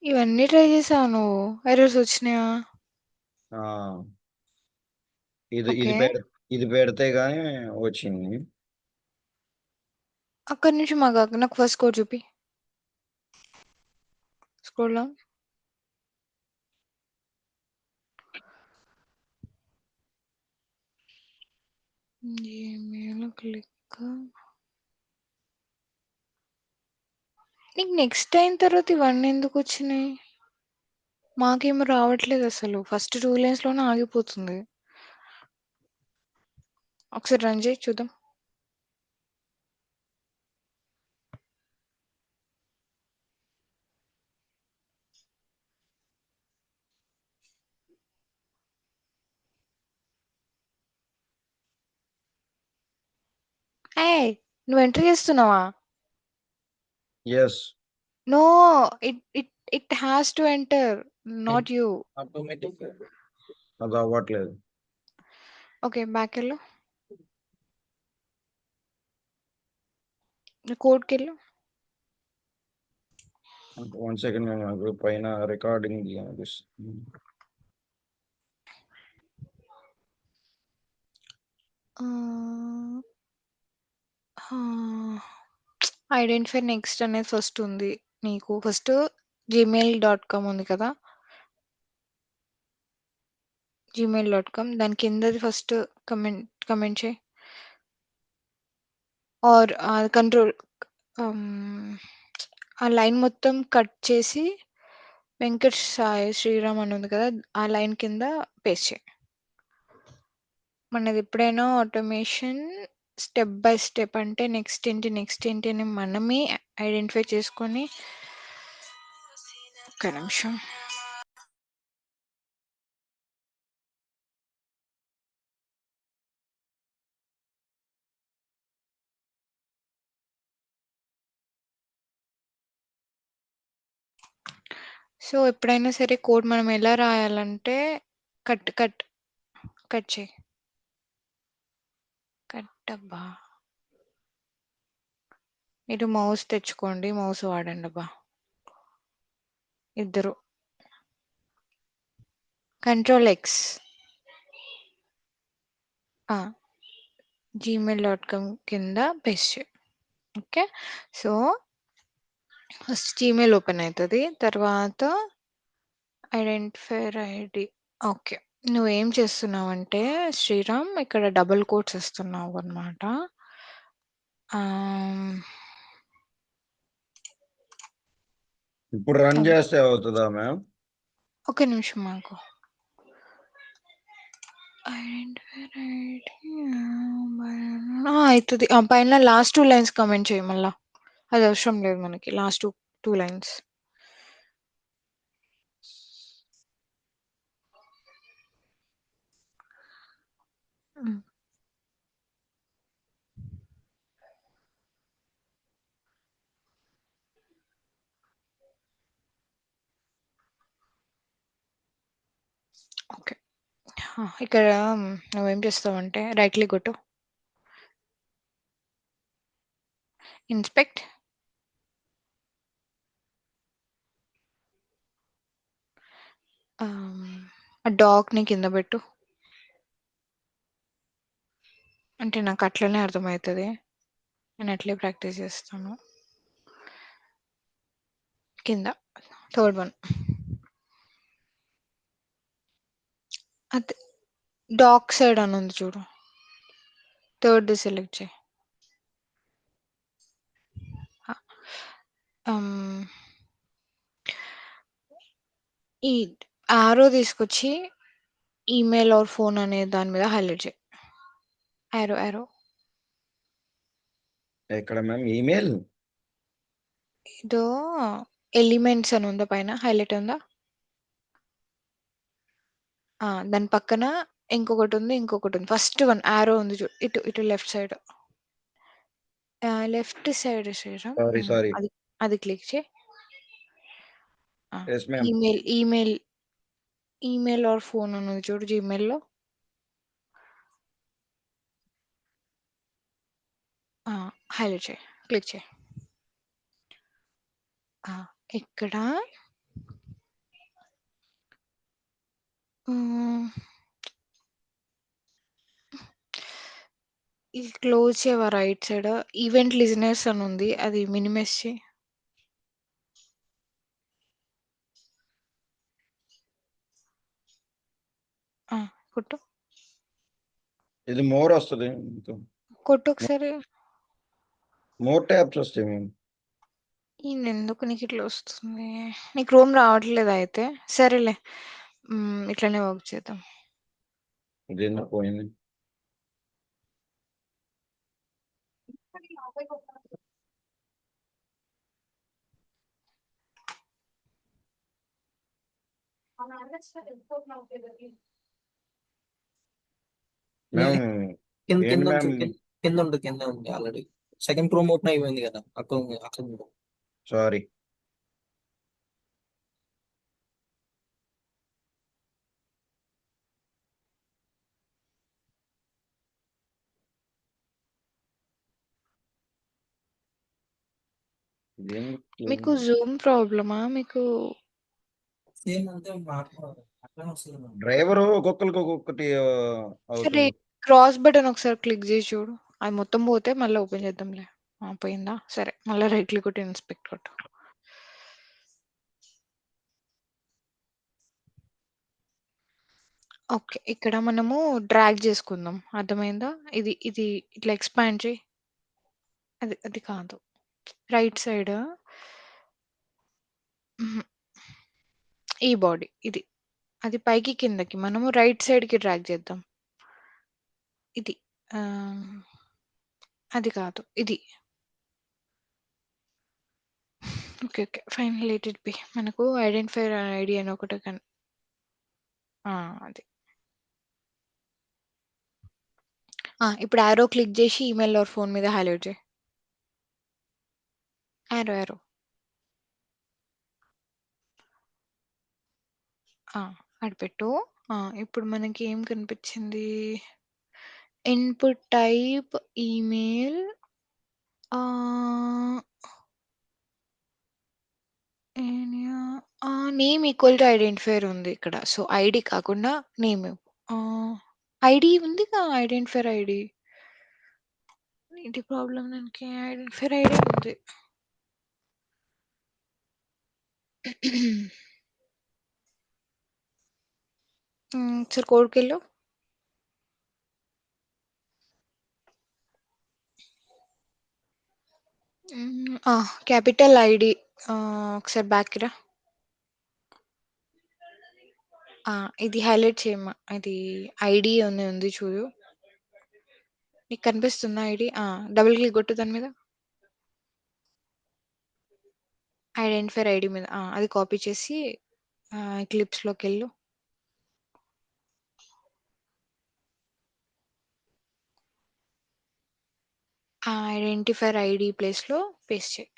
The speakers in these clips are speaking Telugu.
ఇవన్నీ ట్రై చేసావా నువ్వు? ఎర్రర్స్ వచ్చినాయా? ఆ, ఇది ఓకే. ఇది పెడితే గానీ వచ్చింది. అక్కడి నుంచి నాకు ఫస్ట్ కోడ్ చూపి. Scroll down. Gmail click. నీకు నెక్స్ట్ అయిన తర్వాత ఇవన్నీ ఎందుకు వచ్చినాయి? మాకేమో రావట్లేదు అసలు. ఫస్ట్ 2 లైన్స్ లోనే ఆగిపోతుంది. ఒకసారి రన్ చేయి చూద్దాం. ఏయ్! నువ్వు ఎంటర్ చేస్తున్నావా? Yes. No, it has to enter, not you. Automatic అది అవ్వట్లేదు. ఓకే, బ్యాకెళ్ళు. కోడ్‌కెళ్ళు. 1 సెకండ్, నాకు పైన రికార్డింగ్ అనిపిస్తుంది. ఐడెంటిఫై నెక్స్ట్ అనేది ఫస్ట్ ఉంది. నీకు ఫస్ట్ gmail.com ఉంది కదా! gmail.com దాని కిందది ఫస్ట్ కమెంట్ చేయి. ఆర్ కంట్రోల్ ఆ లైన్ మొత్తం కట్ చేసి వెంకట్ సాయి శ్రీరామ్ అని ఉంది కదా! ఆ లైన్ కింద పేస్ట్ చేయి. మనది ఎప్పుడైనా ఆటోమేషన్ స్టెప్ బై స్టెప్ అంటే నెక్స్ట్ ఏంటి అని మనమే ఐడెంటిఫై చేసుకొని. ఒక్క నిమిషం. సో, ఎప్పుడైనా సరే కోడ్ మనం ఎలా రాయాలంటే కట్ కట్ కట్ చేయి. కట్ అబ్బా! మీరు మౌస్ తెచ్చుకోండి. మౌస్ వాడండబ్బా! ఇద్దరు. Control X. gmail.com కింద పేస్ట్ చేయి. Okay. So, first Gmail open అయితది. తర్వాత ఐడెంటిఫైయర్ ఐడి. ఓకే. నువ్వేం చేస్తున్నావంటే శ్రీరామ్ ఇక్కడ డబుల్ కోట్స్ ఇస్తున్నావన్నమాట. ఇప్పుడు రన్ చేస్తే అవుతుందా మ్యామ్? ఒక్క నిమిషం ఆగు. ఐడెంటిఫైయర్ ఐడి అయితది. పైన లాస్ట్ 2 లైన్స్ కామెంట్ చేయి మళ్ళా. అది అవసరం లేదు మనకి. Last 2 lines. ఓకే. ఇక్కడ నువ్వేం చేస్తావంటే రైట్ క్లిక్ కొట్టు. ఇన్స్పెక్ట్. ఆ డాగ్‌ని కింద పెట్టు. అంటే నాకు అట్లనే అర్థమైతది. నేను అట్లే ప్రాక్టీస్ చేస్తాను. కింద థర్డ్ వన్. అది డాగ్ సైడ్ అని ఉంది చూడు. థర్డ్‌ది సెలెక్ట్ చెయి. ఈ యారో తీసుకొచ్చి ఈమెయిల్ ఆర్ ఫోన్ అనే దాని మీద హైలైట్ చేయి. యారో. ఎక్కడ మ్యామ్? ఈమెయిల్? ఏదో ఎలిమెంట్స్ అని ఉందా పైన హైలైట్ ఉందా? దాని పక్కన ఇంకొకటి ఉంది. ఫస్ట్ వన్ యారో ఉంది చూడు. ఇటు left side. Left side Sriram. Sorry. అది క్లిక్ చేయి. Yes ma'am. Email or phone అని ఉంది చూడు జీమెయిల్‌లో. హైలైట్ చేయి. క్లిక్ చేయి. ఇక్కడ ఇది క్లోజ్ చేయవా రైట్ సైడ్? ఈవెంట్ లిజనర్స్ అని ఉంది. అది మినిమైజ్ చెయి. కొట్టు. ఇది మోర్ వస్తుంది. కొట్టు ఒకసారి. మోర్ ట్యాబ్స్ వస్తాయి మేము. ఎందుకు నీకు ఇట్లా వస్తుంది? నీకు క్రోమ్ రావట్లేదా అయితే? సరేలే. ఇట్లనే వర్క్ చేద్దాం. ఇదేందో పోయింది. మ్యామ్ కింద ఏంటి మ్యామ్? కింద ఉంది ఆల్రెడీ. సెకండ్ క్రోమ్ ఓపెన్ అయిపోయింది కదా అక్కడ సారీ. మీకు జూమ్ ప్రాబ్లమా? మీకు సేమ్ అంతే అట్లనే వస్తుంది. డ్రైవరు ఒక్కొక్కటి సరే అవుతుంది. క్రాస్ బటన్ ఒకసారి క్లిక్ చేసి చూడు. అది మొత్తం పోతే మళ్ళీ ఓపెన్ చేద్దాంలే. పోయిందా? సరే మళ్ళీ రైట్ క్లిక్ కొట్టి ఇన్స్పెక్ట్ కొట్టు. ఓకే. ఇక్కడ మనము డ్రాగ్ చేసుకుందాం. అర్థమైందా? ఇది ఇది ఇట్లా ఎక్స్పాండ్ చేయి. అది కాదు. రైట్ సైడ్ ఈ బాడీ ఇది. అది పైకి కిందకి మనము రైట్ సైడ్‌కి డ్రాగ్ చేద్దాం. ఇది. అది కాదు. ఇది. Okay. Fine let it be. మనకు ఐడెంటిఫైయర్ ఐడీ అని ఒకటి అది. ఇప్పుడు యారో క్లిక్ చేసి ఈమెయిల్ ఆర్ ఫోన్ మీద హైలైట్ చేయి. యారో. అటు పెట్టు. ఇప్పుడు మనకి ఏం కనిపించింది? Input type email name equal to identifier ఉంది ఇక్కడ. సో, ఐడీ కాకుండా నేమ్ ఇవ్వు. ఐడీ ఉందిగా ఐడెంటిఫైయర్ ఐడీ. ఏంటి ప్రాబ్లమ్ దానికి? ఐడెంటిఫైయర్ ఐడీ ఉంది. ఒకసారి కోడ్‌కెళ్ళు. Capital ID. ఒకసారి బ్యాక్‌కి రా. ఇది హైలైట్ చేయమ్మా. ఇది ఐడీ అని ఉంది చూడు. నీకు కనిపిస్తుందా ఐడీ? డబుల్ క్లిక్ కొట్టు దాని మీద. ఐడెంటిఫైయర్ ఐడీ మీద. అది కాపీ చేసి క్లిప్స్‌లోకెళ్ళు. ఐడెంటిఫైయర్ ఐడీ ప్లేస్‌లో పేస్ట్ చేయి.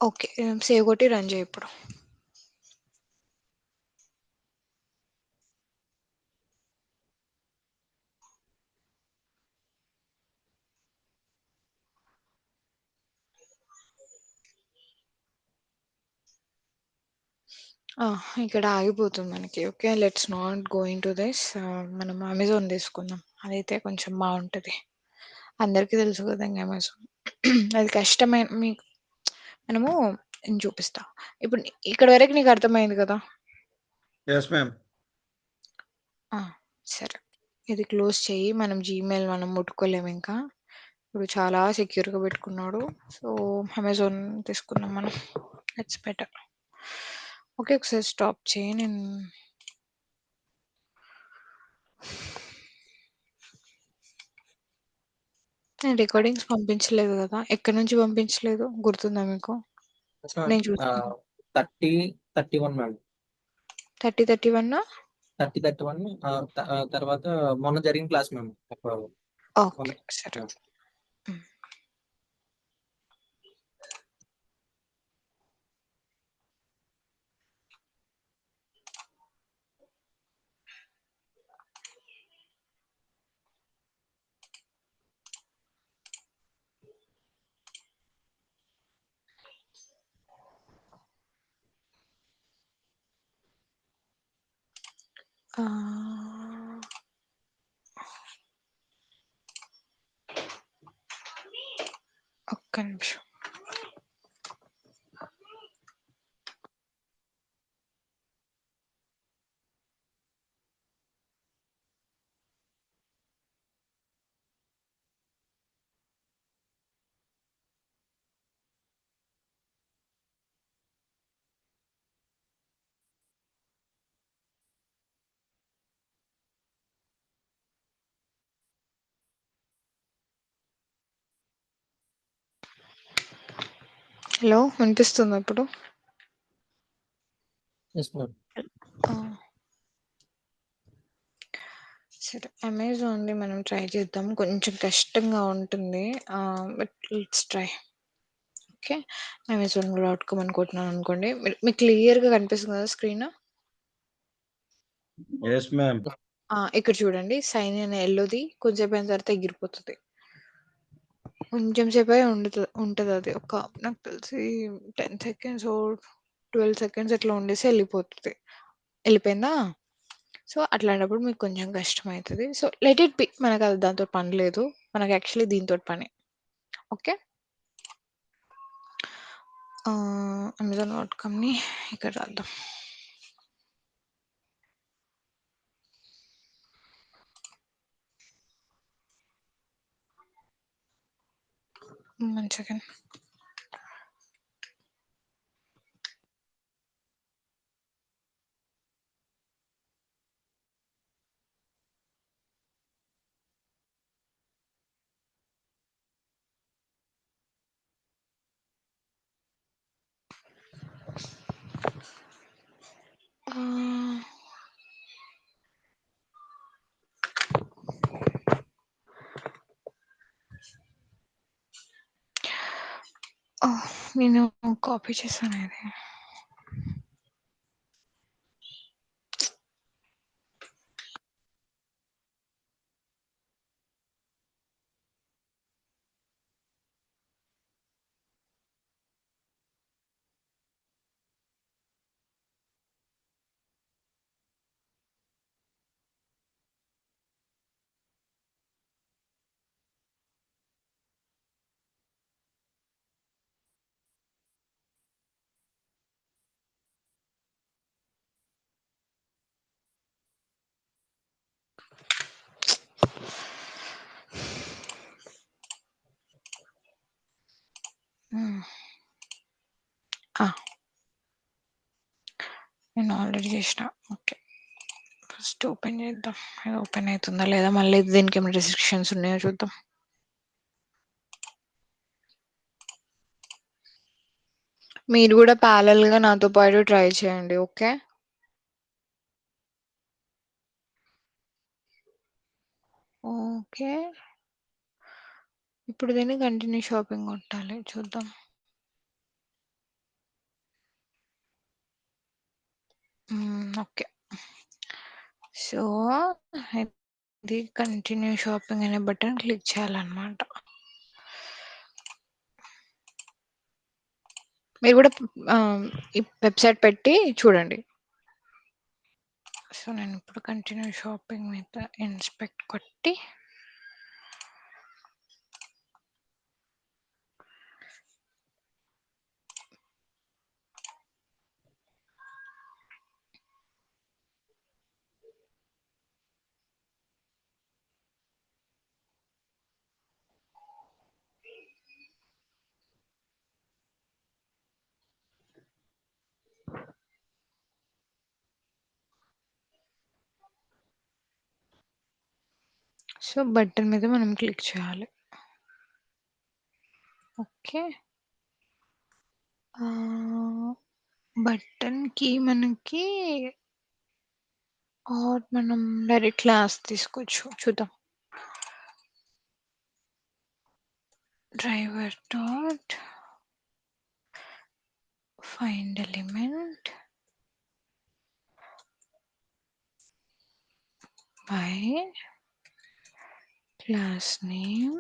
ఓకే. సేవ్ కొట్టి రన్ చేయి ఇప్పుడు. ఇక్కడ ఆగిపోతుంది మనకి. Okay. Let's not go into this. మనం అమెజాన్ తీసుకుందాం. అదైతే కొంచెం బావుంటది. అందరికీ తెలుసు కదా ఇంగ అమెజాన్. అది కష్టమైన మనము నేను చూపిస్తా. ఇప్పుడు ఇక్కడ వరకు నీకు అర్థమైంది కదా? Yes ma'am. సరే. ఇది క్లోజ్ చెయ్యి. మనం జీమెయిల్ ముట్టుకోలేము ఇంకా. ఇప్పుడు చాలా సెక్యూర్‌గా పెట్టుకున్నాడు. సో, అమెజాన్ తీసుకుందాం మనం. It's better. ఓకే. ఒకసారి స్టాప్ చెయ్యి. నేను రికార్డింగ్స్ పంపించలేదు కదా? ఎక్కడి నుంచి పంపించలేదు? గుర్తుందా మీకు? నేను చూస్తాను. 31 మేడం. 31 31 తర్వాత మొన్న జరిగిన క్లాస్ మేము. ఓకే. సరే. ఒక్క నిమిషం. హలో, వినిపిస్తుందా ఇప్పుడు? Yes, ma'am. సరే, అమెజాన్‌ది మనం ట్రై చేద్దాం. కొంచెం కష్టంగా ఉంటుంది. But let's try. ఓకే. అమెజాన్.com అని కొట్టినాను అనుకోండి. మీకు క్లియర్‌గా కనిపిస్తుంది కదా స్క్రీన్? Yes ma'am. ఇక్కడ చూడండి, సైన్ ఇన్ ఎల్లోది కొంచెం అయిన తర్వాత ఎగిరిపోతుంది. కొంచెం సేపే ఉంటది అది. నాకు తెలిసి 10 సెకండ్స్ 12 సెకండ్స్ అట్లా ఉండేసి వెళ్ళిపోయిందా? సో, అట్లాంటప్పుడు మీకు కొంచెం కష్టమవుతది. So, let it be. మనకు అది దాంతో పని లేదు. మనకు యాక్చువల్లీ దీనితోటి పని. ఓకే. అమెజాన్.comని ఇక్కడ రాద్దాం. One second. నేను కాపీ చేశాను ఇది. నేను ఆల్రెడీ చేసిన. ఓకే, ఫస్ట్ ఓపెన్ చేద్దాం. ఇది ఓపెన్ అవుతుందా లేదా, మళ్ళీ దీనికి ఏమైనా రెస్ట్రిక్షన్స్ ఉన్నాయో చూద్దాం. మీరు కూడా ప్యారలల్‌గా నాతో పాటు ట్రై చేయండి. ఓకే. ఓకే. ఇప్పుడు దీన్ని కంటిన్యూ షాపింగ్ కొట్టాలి. చూద్దాం. ఓకే. సో, ఇది కంటిన్యూ షాపింగ్ అనే బటన్ క్లిక్ చేయాలన్నమాట. మీరు కూడా ఈ వెబ్సైట్ పెట్టి చూడండి. సో, నేను ఇప్పుడు కంటిన్యూ షాపింగ్ మీద ఇన్స్పెక్ట్ కొట్టి సో, బటన్ మీద మనం క్లిక్ చేయాలి. ఓకే. బటన్‌కి మనకి మనం డైరెక్ట్ క్లాస్ తీసుకోవచ్చు. చూద్దాం. Driver dot find element by class name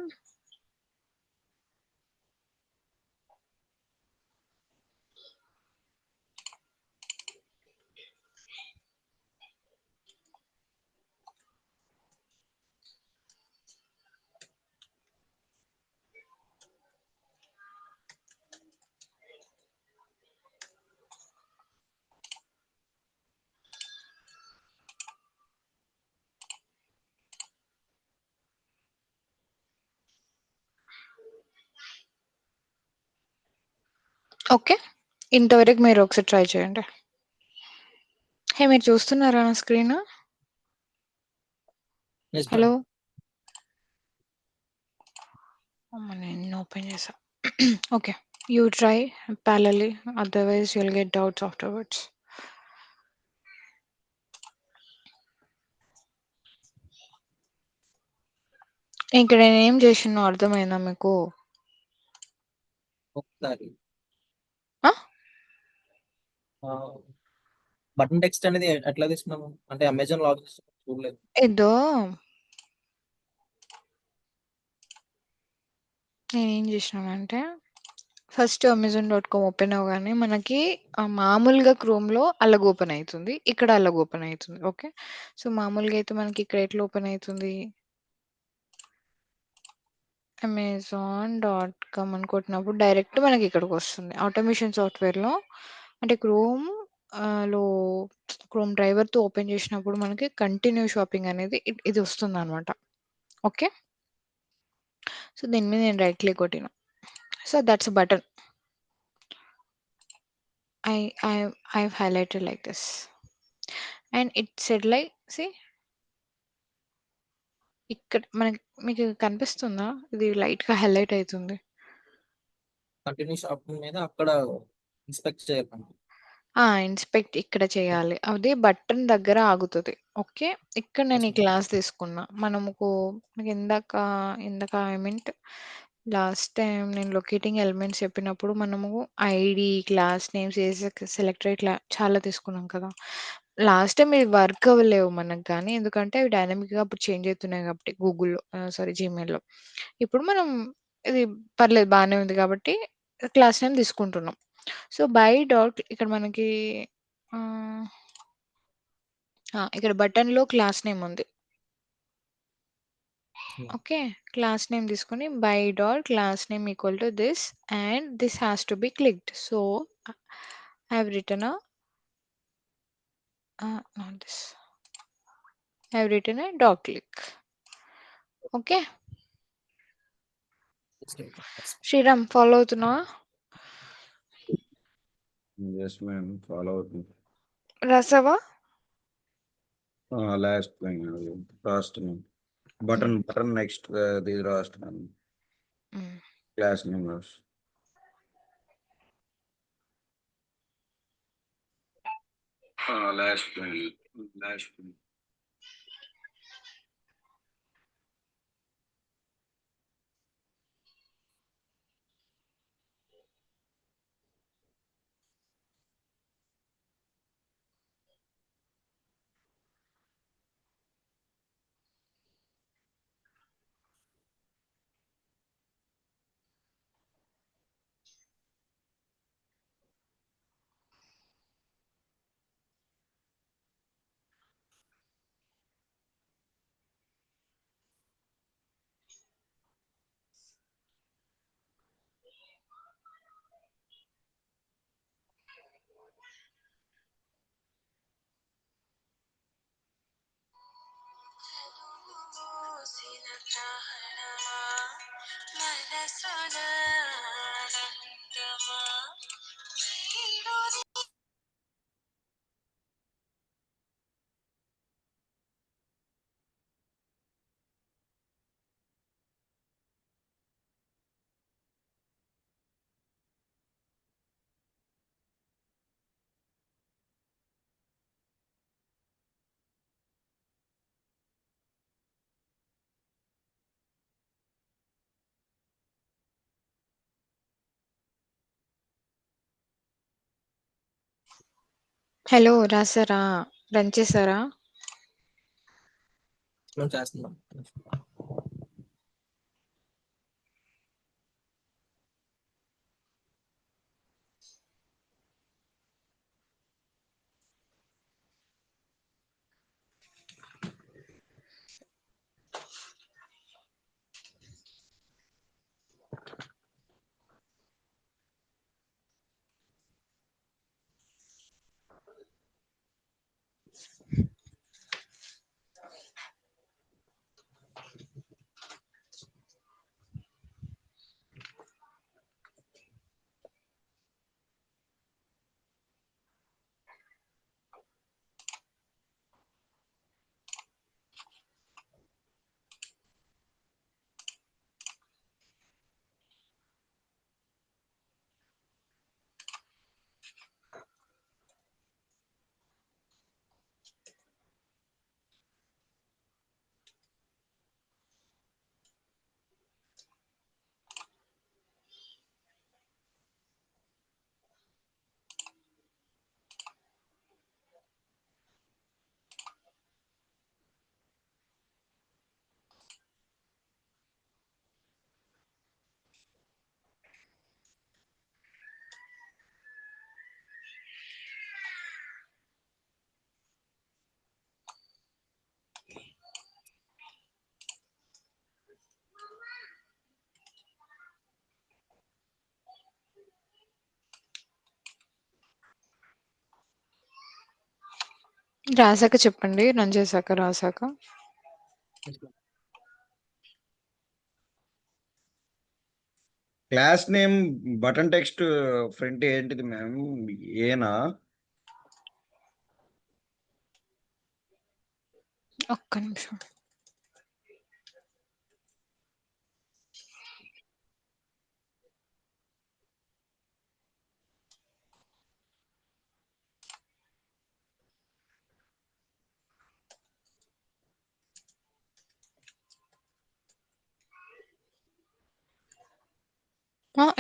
okay. ఇంతవరకు మీరు ఒకసారి ట్రై చేయండి. హే! మీరు చూస్తున్నారా నా స్క్రీను? Yes, hello! ma'am. అమ్మ! నేను ఓపెన్ చేశా. Okay. You try parallelly otherwise you will get doubts afterwards. ఇక్కడ నేనేం చేసినో అర్థమైందా మీకు? ఒకసారి ఆ? బటన్ టెక్స్ట్ అనేది ఎట్లా తీసుకున్నాము? అంటే అమెజాన్ లాగిన్ చూడలేదు. ఏదో నేనేం చేసినానంటే ఫస్ట్ అమెజాన్.కామ్ ఓపెన్ అవ్వగానే మనకి మామూలుగా క్రోమ్‌లో అలాగ ఓపెన్ అయితుంది. ఇక్కడ అలాగ ఓపెన్ అయితుంది. ఓకే. సో, మామూలుగా అయితే మనకి ఇక్కడ ఎట్లా ఓపెన్ అయితుంది? అమెజాన్.కామ్ అని కొట్టినప్పుడు డైరెక్ట్ మనకి ఇక్కడికొస్తుంది. ఆటోమేషన్ సాఫ్ట్‌వేర్‌లో అంటే లో క్రోమ్ డ్రైవర్‌తో ఓపెన్ చేసినప్పుడు మనకి కంటిన్యూ షాపింగ్ అనేది ఇది వస్తుందనమాట. ఓకే. సో, దీని మీద నేను రైట్ క్లిక్ కొట్టిన. So, that's a button. I've highlighted like this. And it said like see ఇక్కడ మీకు కనిపిస్తుందా? ఇది లైట్‌గా హైలైట్ అయితుంది. కంటిన్యూ షాపింగ్ మీద అక్కడ ఇన్స్పెక్ట్ చేయాలి. ఇన్స్పెక్ట్ ఇక్కడ చేయాలి. అది బటన్ దగ్గర ఆగుతది. ఓకే. ఇక్కడ నేను Yes, ఈ ma'am. క్లాస్ తీసుకున్నా. నాకు ఇందాక ఐ మీన్ట్ లాస్ట్ టైమ్ నేను లొకేటింగ్ ఎలిమెంట్స్ చెప్పినప్పుడు మనము ఐడీ, క్లాస్ నేమ్స్, సెలెక్టర్ ఇట్లా చాలా తీసుకున్నాం కదా! లాస్ట్ టైమ్ ఇవి వర్క్ అవ్వలేవు మనకు గానీ, ఎందుకంటే అవి డైనమిక్‌గా అప్పుడు చేంజ్ అయితున్నాయి కాబట్టి గూగుల్‌లో సారీ జీమెయిల్‌లో. ఇప్పుడు మనం ఇది పర్లేదు బానే ఉంది కాబట్టి క్లాస్ నేమ్ తీసుకుంటున్నాం. సో, బై డాట్ ఇక్కడ మనకి ఆహ్, ఇక్కడ బటన్‌లో క్లాస్ నేమ్ ఉంది. Hmm. ఓకే. క్లాస్ నేమ్ తీసుకొని by dot class name equal to this and this has to be clicked. So, I have written not this. I have written a dot click. Okay. Yes, yes. Sriram follow అవుతున్నావా? Yes, ma'am. Follow me. రాసావా? Last thing, last name. Button next, the last one. హ్మ్. Class numbers. Last thing. Last thing. Hello రాసారా? రన్ చేసారా? మనం చేస్తున్నాం. రాసాక చెప్పండి. రన్ చేశాక, రాసాక. Class name button text front ఏంటిది మ్యామ్? ఏనా? ఒక్క నిమిషం.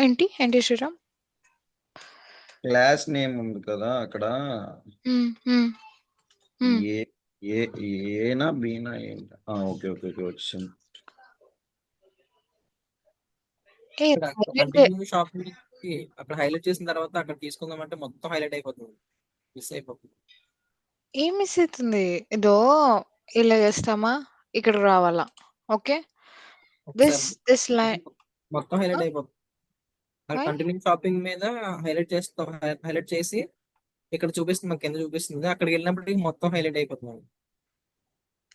ఏంటి? ఏంటి శ్రీరామ్? క్లాస్ నేమ్ ఉంది కదా అక్కడ. హ్మ్. హ్మ్. హ్మ్. ఏ ఏ ఏనా బీనా ఏంటి? ఓకే ఓకే ఓకే వచ్చింది. ఏ ఇక్కడ సైలెంట్ కంటిన్యూ షాపింగ్ అక్కడ హైలైట్ చేసిన తర్వాత అక్కడ తీసుకుందామంటే మొత్తం హైలైట్ అయిపోతుంది, మిస్ అయిపోతుంది. ఏం మిస్ అయితుంది? ఇదో ఇలా చేస్తామా? ఇక్కడికి రావాలా? ఓకే. దిస్ ఒకసారి దిస్ లైన్ మొత్తం హైలైట్ అయిపోతుంది. వై? కంటిన్యూ షాపింగ్ మీద హైలైట్ చేస్తాం, హైలైట్ చేసి ఇక్కడ చూపిస్తుంది, మాకు కింద చూపిస్తుంది. అక్కడికి వెళ్ళినప్పటికి మొత్తం హైలైట్ అయిపోతుంది.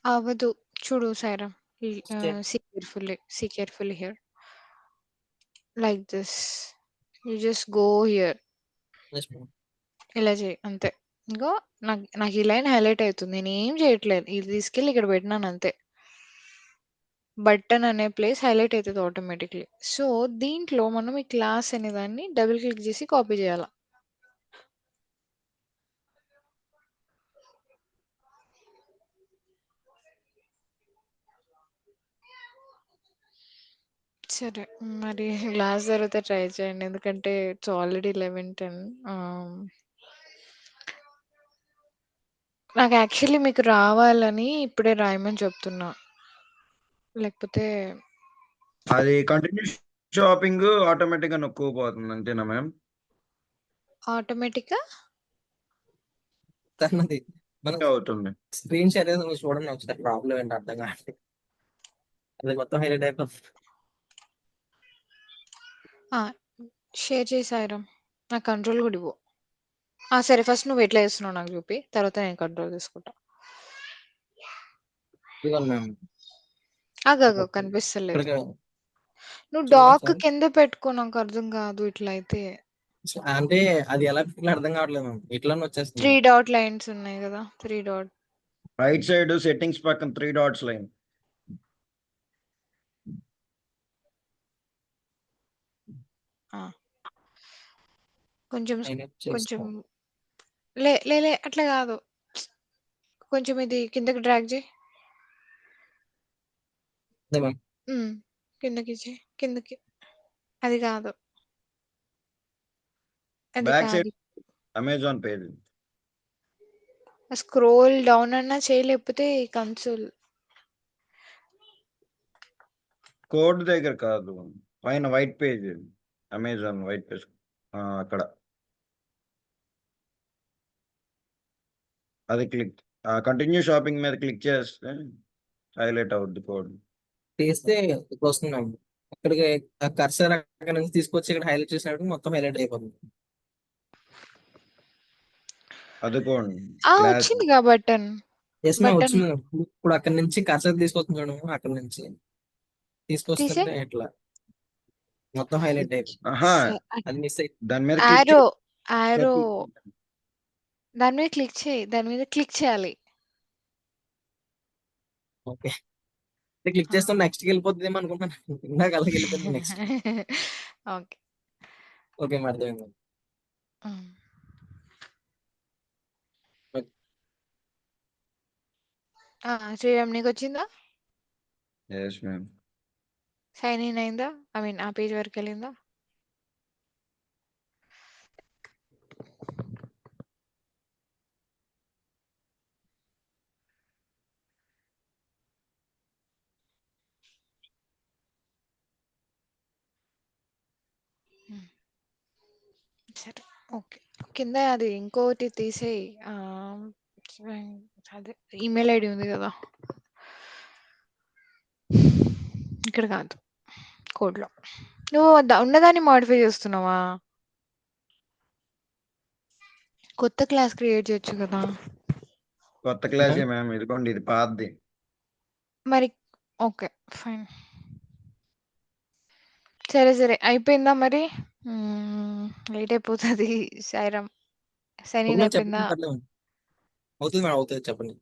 అవ్వదు. చూడు Sairam. Step. See carefully here. Like this. You just go here. Yes, ma'am. ఇలా చెయ్యి అంతే. ఇంగో నాకు ఈ లైన్ హైలైట్ అవుతుంది. నేనేం చేయట్లేదు. ఇది తీసుకెళ్ళి ఇక్కడ పెట్టినాను అంతే. బటన్ అనే ప్లేస్ హైలైట్ అవుతుంది ఆటోమేటిక్‌లీ. సో, దీంట్లో మనం ఈ క్లాస్ అనే దాన్ని డబుల్ క్లిక్ చేసి కాపీ చేయాల. సరే. మరి క్లాస్ తర్వాత ట్రై చేయండి. ఎందుకంటే ఇట్స్ ఆల్రెడీ 11:10. నాకు యాక్చువల్లీ మీకు రావాలని ఇప్పుడే రాయమని చెప్తున్నా. లేకపోతే అది కంటిన్యూ షాపింగ్ ఆటోమేటిక్ గా నొక్కుపోతుంది అంతేనా మ్యామ్? ఆటోమేటిక్‌గా అన్నది మనం అవుతుంది. స్క్రీన్ షేర్ చేసి నువ్వు చూడండి ఒకసారి, ప్రాబ్లం ఏంటి అర్థం కావట్లేదు. అది మొత్తం హైలైట్ అయిపోతుంది. షేర్ చేయి సాయిరామ్. నాకు కంట్రోల్ కూడా ఇవ్వు. సరే ఫస్ట్ నువ్వు ఎట్లా చేస్తున్నావు నాకు చూపి. తర్వాత నేను కంట్రోల్ తీసుకుంటా. ఇదిగోండి మ్యామ్. ఆగు కనిపిస్తలేదు. ఇక్కడికి నువ్వు చూడండి డాక్ ఒకసారి. కింద పెట్టుకో, నాకు అర్థం కాదు ఇట్లా అయితే. అంటే అది ఎలా పెట్టాలో అర్థం కావట్లేదు మ్యామ్, ఇట్లానే వచ్చేస్తుంది 3 మ్యామ్. డాట్ లైన్స్ ఉన్నాయి కదా! 3 డాట్. రైట్ సైడ్ సెట్టింగ్స్ పక్కన 3 డాట్స్ లైన్. ఆ! కొంచెం హైలైట్ కొంచెం చేసుకో. లే అట్లా కాదు. కొంచెం ఇది కిందకి డ్రాగ్ చేయి. అదే మ్యామ్. కిందకి చెయి. కిందకి. అది కాదు. అది బ్యాక్ కాదు. Side Amazon page. Scroll down అన్నా చేయి, లేకపోతే కన్సోల్. కోడ్ దగ్గర కాదు, పైన white page, Amazon white page అక్కడ. అది క్లిక్ కంటిన్యూ షాపింగ్ మీద క్లిక్ చేస్తే హైలైట్ అవుద్ది కోడ్. చేస్తే ఇప్పుడు వస్తుంది మ్యామ్. అక్కడికి కర్సర్ అక్కడ నుంచి తీసుకొచ్చి ఇక్కడ హైలైట్ చేసినప్పుడు మొత్తం హైలైట్ అయిపోతుంది. అదుకోండి క్లాస్. వచ్చిందిగా బటన్. ఎస్ మ్యామ్ బటన్ వచ్చింది మ్యామ్. ఇప్పుడు అక్కడ నుంచి కర్సర్ తీసుకొస్తుంది చూడండి, అక్కడ నుంచి తీసే. తీసుకొస్తుంటే ఇట్లా మొత్తం హైలైట్ అయిపోతుంది. ఆహా, అది మిస్ అయి దాని మీద క్లిక్ యారో యారో చేసి దాని మీద క్లిక్ చేయి. దాని మీద క్లిక్ చేయాలి. ఓకే. క్లిక్ చేస్తాం నెక్స్ట్ కి వెళ్ళిపోతుందేమో అనుకుంటాను. ఇందాక అలాగే వెళ్ళిపోయింది నెక్స్ట్. ఓకే. ఓకే మరి అర్థమైంది. శ్రీరామ్ నీకు వచ్చిందా? Yes ma'am. సైన్ ఇన్ అయిందా? ఐ మీన్ ఆ పేజ్ వరకు వెళ్ళిందా? సరే ఓకే. కింద అది ఇంకోటి తీసేయి. అదే ఈమెయిల్ ఐడి ఉంది కదా, ఇక్కడ కాదు, కోడ్లో. నువ్వు ఉన్నదాన్ని మాడిఫై చేస్తున్నావా? కొత్త క్లాస్ క్రియేట్ చేయొచ్చు కదా. కొత్త క్లాసే మ్యామ్, ఇదిగోండి ఇది పాతది. మరి ఓకే. ఫైన్. సరే, సరే. అయిపోయిందా మరి? లేట్ అయిపోతది. సాయిరామ్. సైన్ ఇన్ చెప్పండి అయిపోయిందా? పర్లేదు. అవుతుంది మేడం, అవుతుంది, చెప్పండి.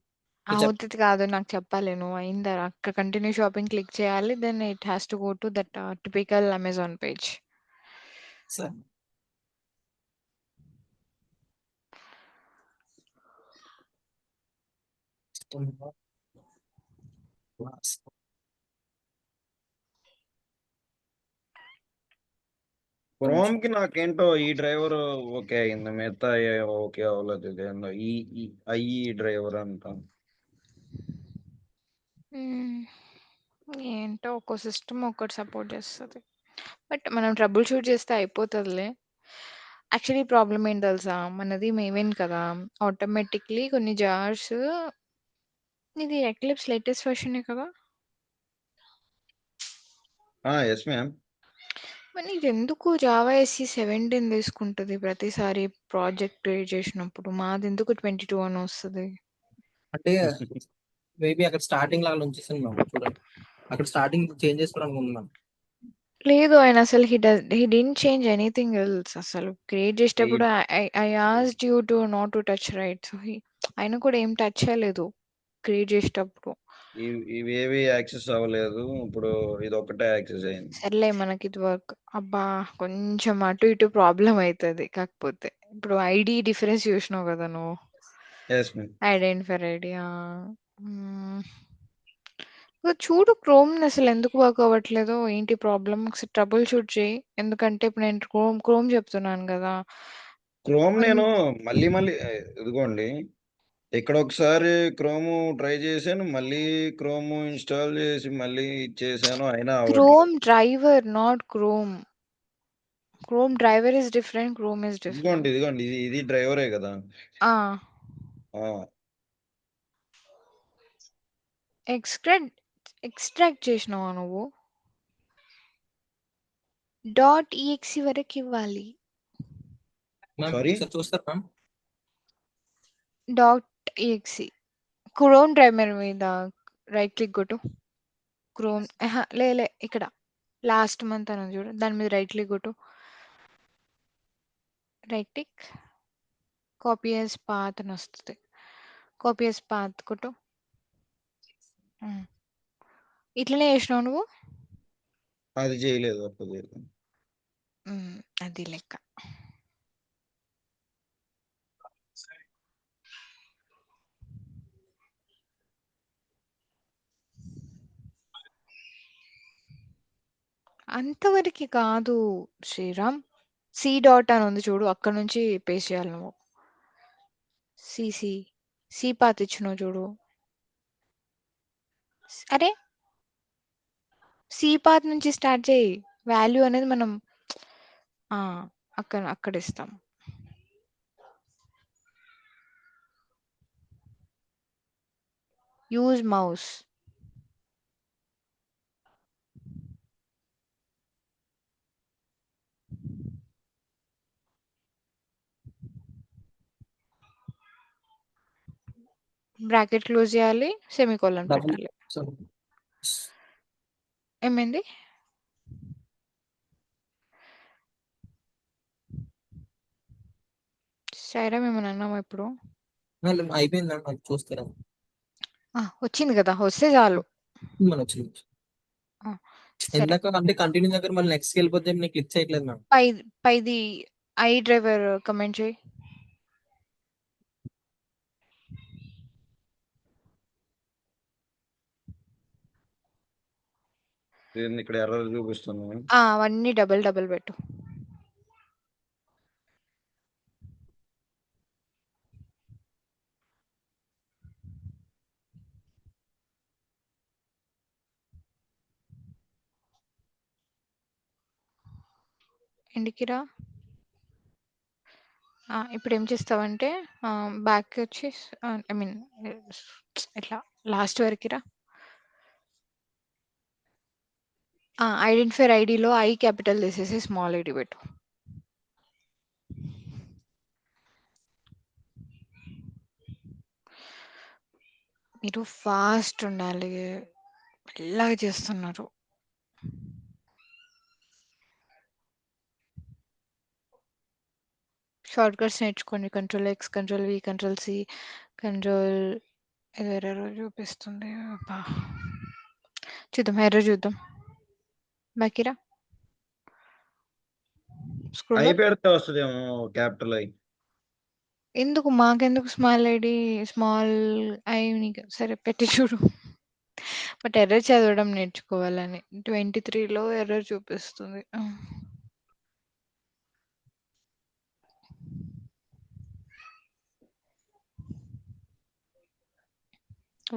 మీరు చెప్పండి అవుతది కాదు, నాకు చెప్పాలి నువ్వు. అయిందా? అక్కడ కంటిన్యూ షాపింగ్ క్లిక్ చేయాలి. Then it has to go to that typical Amazon page. Sir. Chrome కి నాకేంటో ఈ డ్రైవర్ ఓకే అయింది, మిగతా ఓకే అవ్వలేదు. ఇదేందో ఈ ఐఈ డ్రైవర్ అంటాం. ఏంటో ఒక్కో సిస్టమ్ ఒక్కటి సపోర్ట్ చేస్తది. బట్ మనం ట్రబుల్ షూట్ చేస్తే అయిపోతదిలే. యాక్చువల్లీ ప్రాబ్లమ్ ఏంటి తెలుసా? మనది మేవేన్ కదా! ఆటోమేటిక్‌లీ కొన్ని జార్స్ ఇది ఎక్లిప్స్ లేటెస్ట్ వెర్షనే కదా? Yes ma'am. మరి నీదెందుకు జావా ఎస్ఈ 17 తీసుకుంటది ప్రతిసారి ప్రాజెక్ట్ క్రియేట్ చేసినప్పుడు? మాదెందుకు 22 అని వస్తది? అంటే మేబీ అక్కడ స్టార్టింగ్ లాగా ఉంచేసాను మ్యామ్, చూడండి. అక్కడ స్టార్టింగ్ చేంజ్ చేసుకోవాలనుకుంటున్నాను. లేదు, ఆయన అసలు he didn't change anything else. అసలు క్రియేట్ చేసేటప్పుడు I asked you to not to touch right. So ఆయన కూడా ఏం టచ్ చేయలేదు క్రియేట్ చేసేటప్పుడు. ఇవేవి యాక్సెస్ అవ్వలేదు, ఇప్పుడు ఇది ఒకటే యాక్సెస్ అయింది. సర్లే, మనకి ఇది వర్క్. అబ్బా, కొంచెం అటు ఇటు ప్రాబ్లం అవుతుంది. కాకపోతే ఇప్పుడు ఐడి డిఫరెన్స్ చూసినావు కదా నువ్వు? Yes ma'am. Identifier ID. చూడు క్రోమ్ అసలు ఎందుకు వర్క్ అవ్వట్లేదో, ఏంటి ప్రాబ్లమ్? ఒకసారి ట్రబుల్ షూట్ చేయి. ఎందుకంటే ఇప్పుడు నేను క్రోమ్ చెప్తున్నాను కదా. క్రోమ్ నేను మళ్ళీ మళ్ళీ ఇదిగోండి, ఇక్కడ ఒకసారి క్రోమ్ ట్రై చేశాను, మళ్ళీ క్రోమ్ ఇన్స్టాల్ చేసి మళ్ళీ ఇచ్చేసాను, అయినా అవ్వట్లేదు. Chrome driver, not chrome. Chrome driver is different, chrome is ఇదిగోండి డిఫరెంట్. ఇదిగోండి ఇది డ్రైవరే కదా. ఎక్స్ట్రాక్ట్ చేసినావా నువ్వు? .exe వరకు ఇవ్వాలి. మ్యామ్ సారీ, ఒకసారి చూస్తారు మ్యామ్? .exe క్రోమ్ డ్రైవర్ మీద రైట్ క్లిక్ కొట్టు. క్రోమ్ లే ఇక్కడ లాస్ట్ మంత్ అని చూడు, దాని మీద రైట్ క్లిక్ కొట్టు. Right click, copy as path అని వస్తుంది. కాపీ యాజ్ పాత్ కొట్టు. ఇట్లనే చేసినావు నువ్వు? అది చేయలేదు, అప్పుడు చేయలేదు. అది లెక్క. అంతవరకు కాదు శ్రీరామ్. సి డాట్ అని ఉంది చూడు, అక్కడ నుంచి పేస్ట్ చేయాలి నువ్వు. సి పాత్ ఇచ్చినావు చూడు. అరే, సి పాత్ నుంచి స్టార్ట్ చేయి. వాల్యూ అనేది మనం అక్కడ ఇస్తాం. Use mouse. బ్రాకెట్ క్లోజ్ చేయాలి, సెమీకోలన్ పెట్టాలి. ఏమైంది? సైరా ఏమన్నా అన్నామా ఇప్పుడు? అయిపోయింది మ్యామ్, అది చూస్తారా? వచ్చింది కదా, వస్తే చాలు. మన వచ్చింది. సరే, ఇందాక అంటే కంటిన్యూ దగ్గర మళ్ళీ నెక్స్ట్కి వెళ్ళిపోతే నేను క్లిక్ చేయట్లేదు మ్యామ్. పైది ఐ డ్రైవర్ కమెంట్ చేయి. ఇక్కడ ఎర్రర్ చూపిస్తున్నాను. అవన్నీ డబల్ పెట్టు. ఇంటికిరా. ఇప్పుడు ఏం చేస్తావంటే బ్యాక్ వచ్చి ఐ మీన్ ఇట్లా లాస్ట్ వరకు రా. ఐడెంటిఫైర్ ఐడిలో ఐ క్యాపిటల్ తీసేసి స్మాల్ ఐడి పెట్టు. మీరు ఫాస్ట్ ఉండాలి. మెల్లగా చేస్తున్నారు. షార్ట్ కట్స్ నేర్చుకోండి. కంట్రోల్-X, కంట్రోల్-V, కంట్రోల్-C, కంట్రోల్ ఏదో ఎర్రర్ చూపిస్తుంది. అబ్బా! చూద్దాం, ఎర్రర్ చూద్దాం. బాకీరా. Scroll I up. పెడితే వస్తదేమో క్యాపిటల్ ఐ. ఎందుకు మాకెందుకు స్మాల్ ఐ నీకు సరే పెట్టి చూడు. బట్ ఎర్రర్ చదవడం నేర్చుకోవాలని. 23లో ఎర్రర్ చూపిస్తుంది.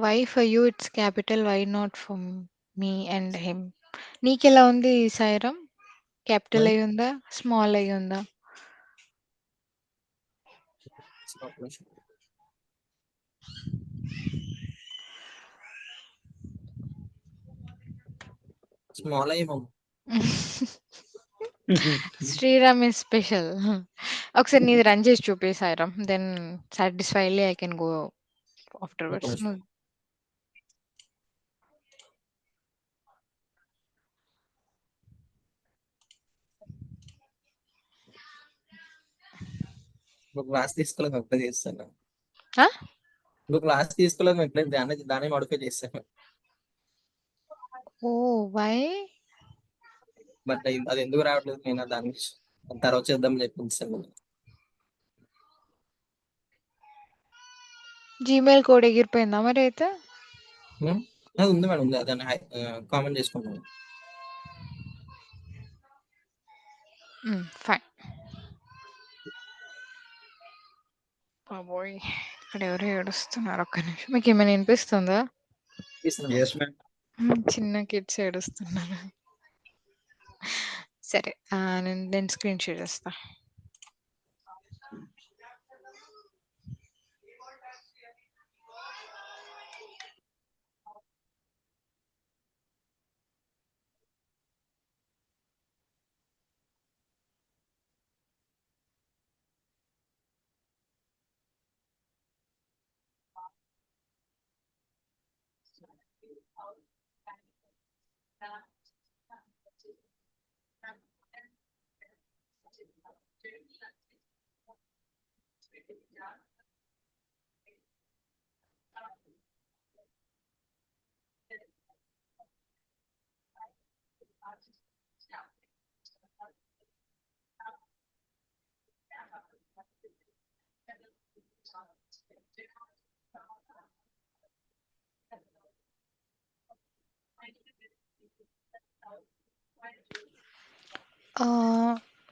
Why for you it's capital, why not for me and him. నీకెలా ఉంది సాయిరామ్? క్యాపిటల్ ఐ ఉందా? స్మాల్ ఐ ఉందా? స్మాల్ అయ్యి శ్రీరామ్ ఇస్ స్పెషల్. ఒకసారి నీది రన్ చేసి చూపి Sairam. Then satisfiedly I can go afterwards. ఒక క్లాస్ తీసుకోలేదు, అప్లై చేస్తాను. ఆ? ఒక క్లాస్ తీసుకోలేదు, ఎట్లా దాన్ని మోడిఫై చేస్తాను. ఓ వై? బట్ అది ఎందుకు రావట్లేదు, నేను దాన్ని తర్వాత చేద్దాం చెప్పించాను. జీమెయిల్ కోడ్ ఎగిరిపోయిందా మరి అయితే? అది ఉంది మేడం, దాన్ని కామెంట్ చేసుకుంటాను. ఫైన్. బాబోయ్, ఇక్కడ ఎవరు ఏడుస్తున్నారు? ఒక్క నిమిషం. మీకు ఏమైనా వినిపిస్తుందా? Yes, ma'am. చిన్న కిడ్స్ ఏడుస్తున్నారు. సరే, నేను స్క్రీన్ షేర్ చేస్తా.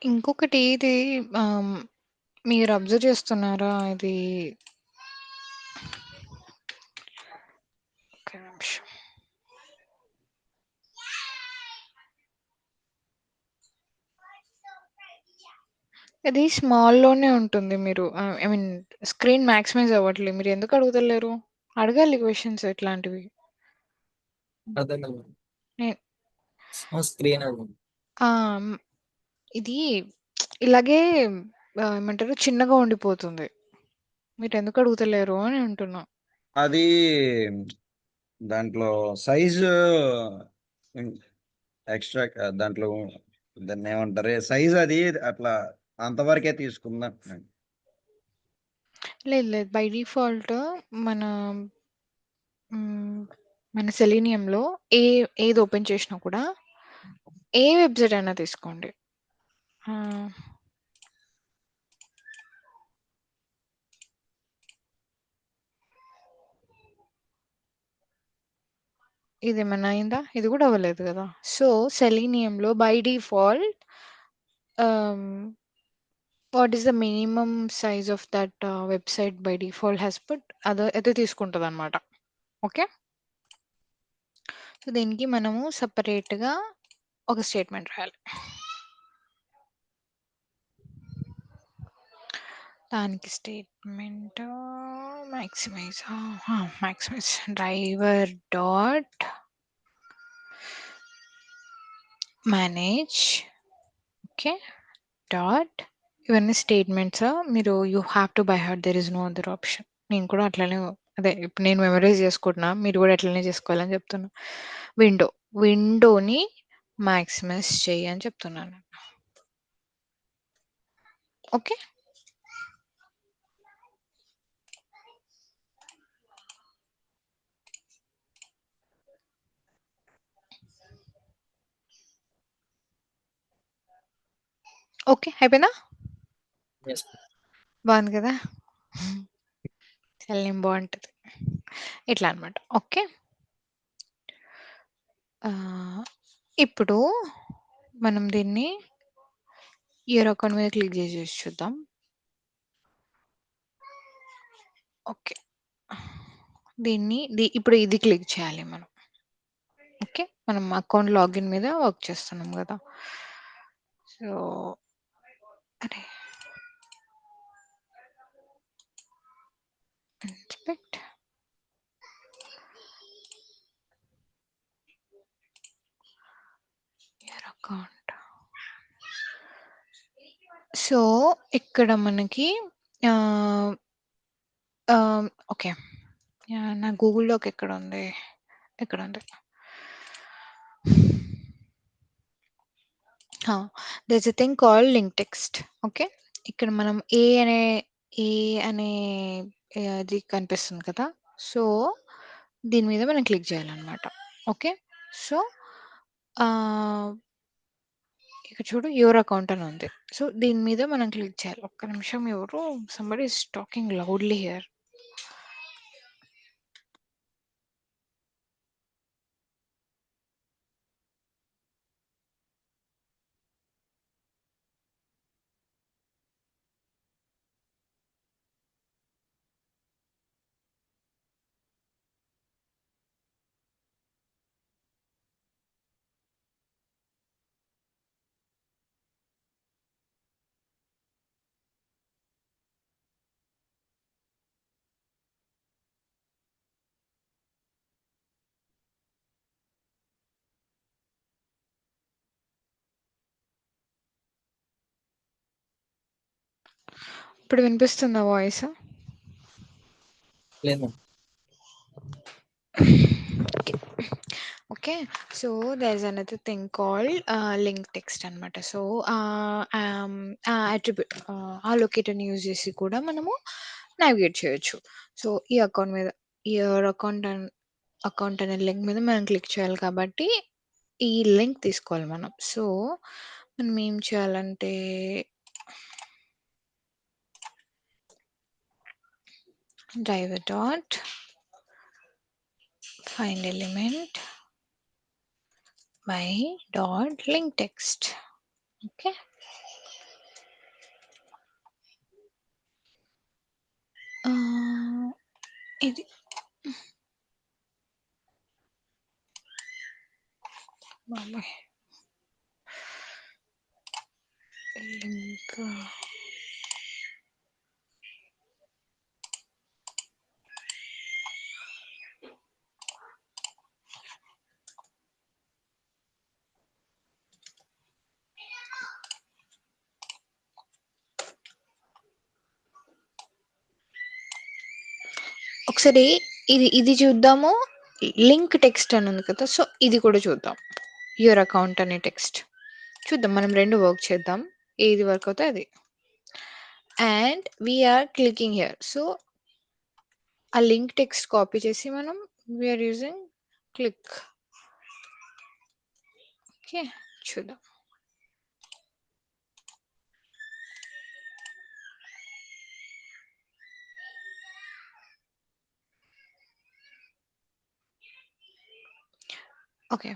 ఇంకొకటి ఇది మీరు అబ్జర్వ్ చేస్తున్నారా? ఇది ఒక్క నిమిషం. ఇది స్మాల్‌లోనే ఉంటుంది. మీరు ఐ మీన్ స్క్రీన్ మాక్సిమైజ్ అవ్వట్లేదు. మీరు ఎందుకు అడుగుతలేరు? అడగాలి క్వెషన్స్ ఇట్లాంటివి. అర్థం కాదు. నే స్క్రీన్ ఇది ఇలాగే ఏమంటారు, చిన్నగా ఉండిపోతుంది. మీరు ఎందుకు అడుగుతలేరు అని అంటున్నా. అది దాంట్లో సైజు ఎక్స్ట్రా దాంట్లో దాన్ని ఏమంటారు, సైజ్ అది అట్లా అంతవరకే తీసుకుందాం. లేదు, బై డిఫాల్ట్ మన మన సెలీనియంలో ఏది ఓపెన్ చేసినా కూడా ఏ వెబ్సైట్ అయినా తీసుకోండి. ఇది ఏమన్నా అయిందా? ఇది కూడా అవ్వలేదు కదా. సో సెలీనియంలో by default what is the minimum size of that website by default has put అదే తీసుకుంటుంది అనమాట. ఓకే, సో దీనికి మనము సపరేట్గా ఒక స్టేట్మెంట్ రాయాలి. దానికి statement maximise driver dot manage. Okay, dot ఇవన్నీ స్టేట్మెంట్స్. మీరు you have to by heart, there is no other option. నేను కూడా అట్లనే అదే ఇప్పుడు నేను మెమరైజ్ చేసుకుంటున్నా, మీరు కూడా అట్లనే చేసుకోవాలని చెప్తున్నా. విండోని మాక్సిమైజ్ చెయ్యి అని చెప్తున్నాను. ఓకే. ఓకే అయిపోయిందా? Yes. బాగుంది కదా, చాలా బాగుంటుంది ఇట్లా అనమాట. ఓకే, ఇప్పుడు మనం దీన్ని ఇయర్ అకౌంట్ మీద క్లిక్ చేసి చూద్దాం. ఓకే, దీన్ని ఇప్పుడు ఇది క్లిక్ చేయాలి మనం. ఓకే, మనం అకౌంట్ లాగిన్ మీద వర్క్ చేస్తున్నాం కదా. సో అరే ఇన్స్పెక్ట్, ఇయర్ అకౌంట్. సో ఇక్కడ మనకి ఓకే, నా గూగుల్లోకి ఎక్కడ ఉంది, ఎక్కడ ఉంది, there's a thing called link text. Okay, ఇక్కడ మనం ఏ అనే అది కనిపిస్తుంది కదా. సో దీని మీద మనం క్లిక్ చేయాలన్నమాట. ఓకే, సో ఇక్కడ చూడు యువర్ అకౌంట్ అని ఉంది. సో దీని మీద మనం క్లిక్ చేయాలి. ఒక్క నిమిషం, ఎవరు somebody is talking loudly here. ఇప్పుడు వినిపిస్తుందా వాయిస్? లేదు. Okay, so there is another thing called link text అనమాట. సో అట్రిబ్యూట్ ఆ లొకేటర్ని యూజ్ చేసి కూడా మనము నావిగేట్ చేయొచ్చు. సో ఈ అకౌంట్ మీద, ఇయర్ అకౌంట్ అనే లింక్ మీద మనం క్లిక్ చేయాలి కాబట్టి ఈ లింక్ తీసుకోవాలి మనం. సో మనం ఏం చేయాలంటే driver dot find element by dot link text. Okay, ఇది బాబాయ్ లింక్. ఒకసారి ఇది చూద్దాము. లింక్ టెక్స్ట్ అని ఉంది కదా, సో ఇది కూడా చూద్దాం. యువర్ అకౌంట్ అనే టెక్స్ట్ చూద్దాం. మనం రెండు వర్క్ చేద్దాం, ఏది వర్క్ అవుతే అది. And we're clicking here. So ఆ లింక్ టెక్స్ట్ కాపీ చేసి మనం వీఆర్ యూజింగ్ క్లిక్. ఓకే, చూద్దాం. Okay,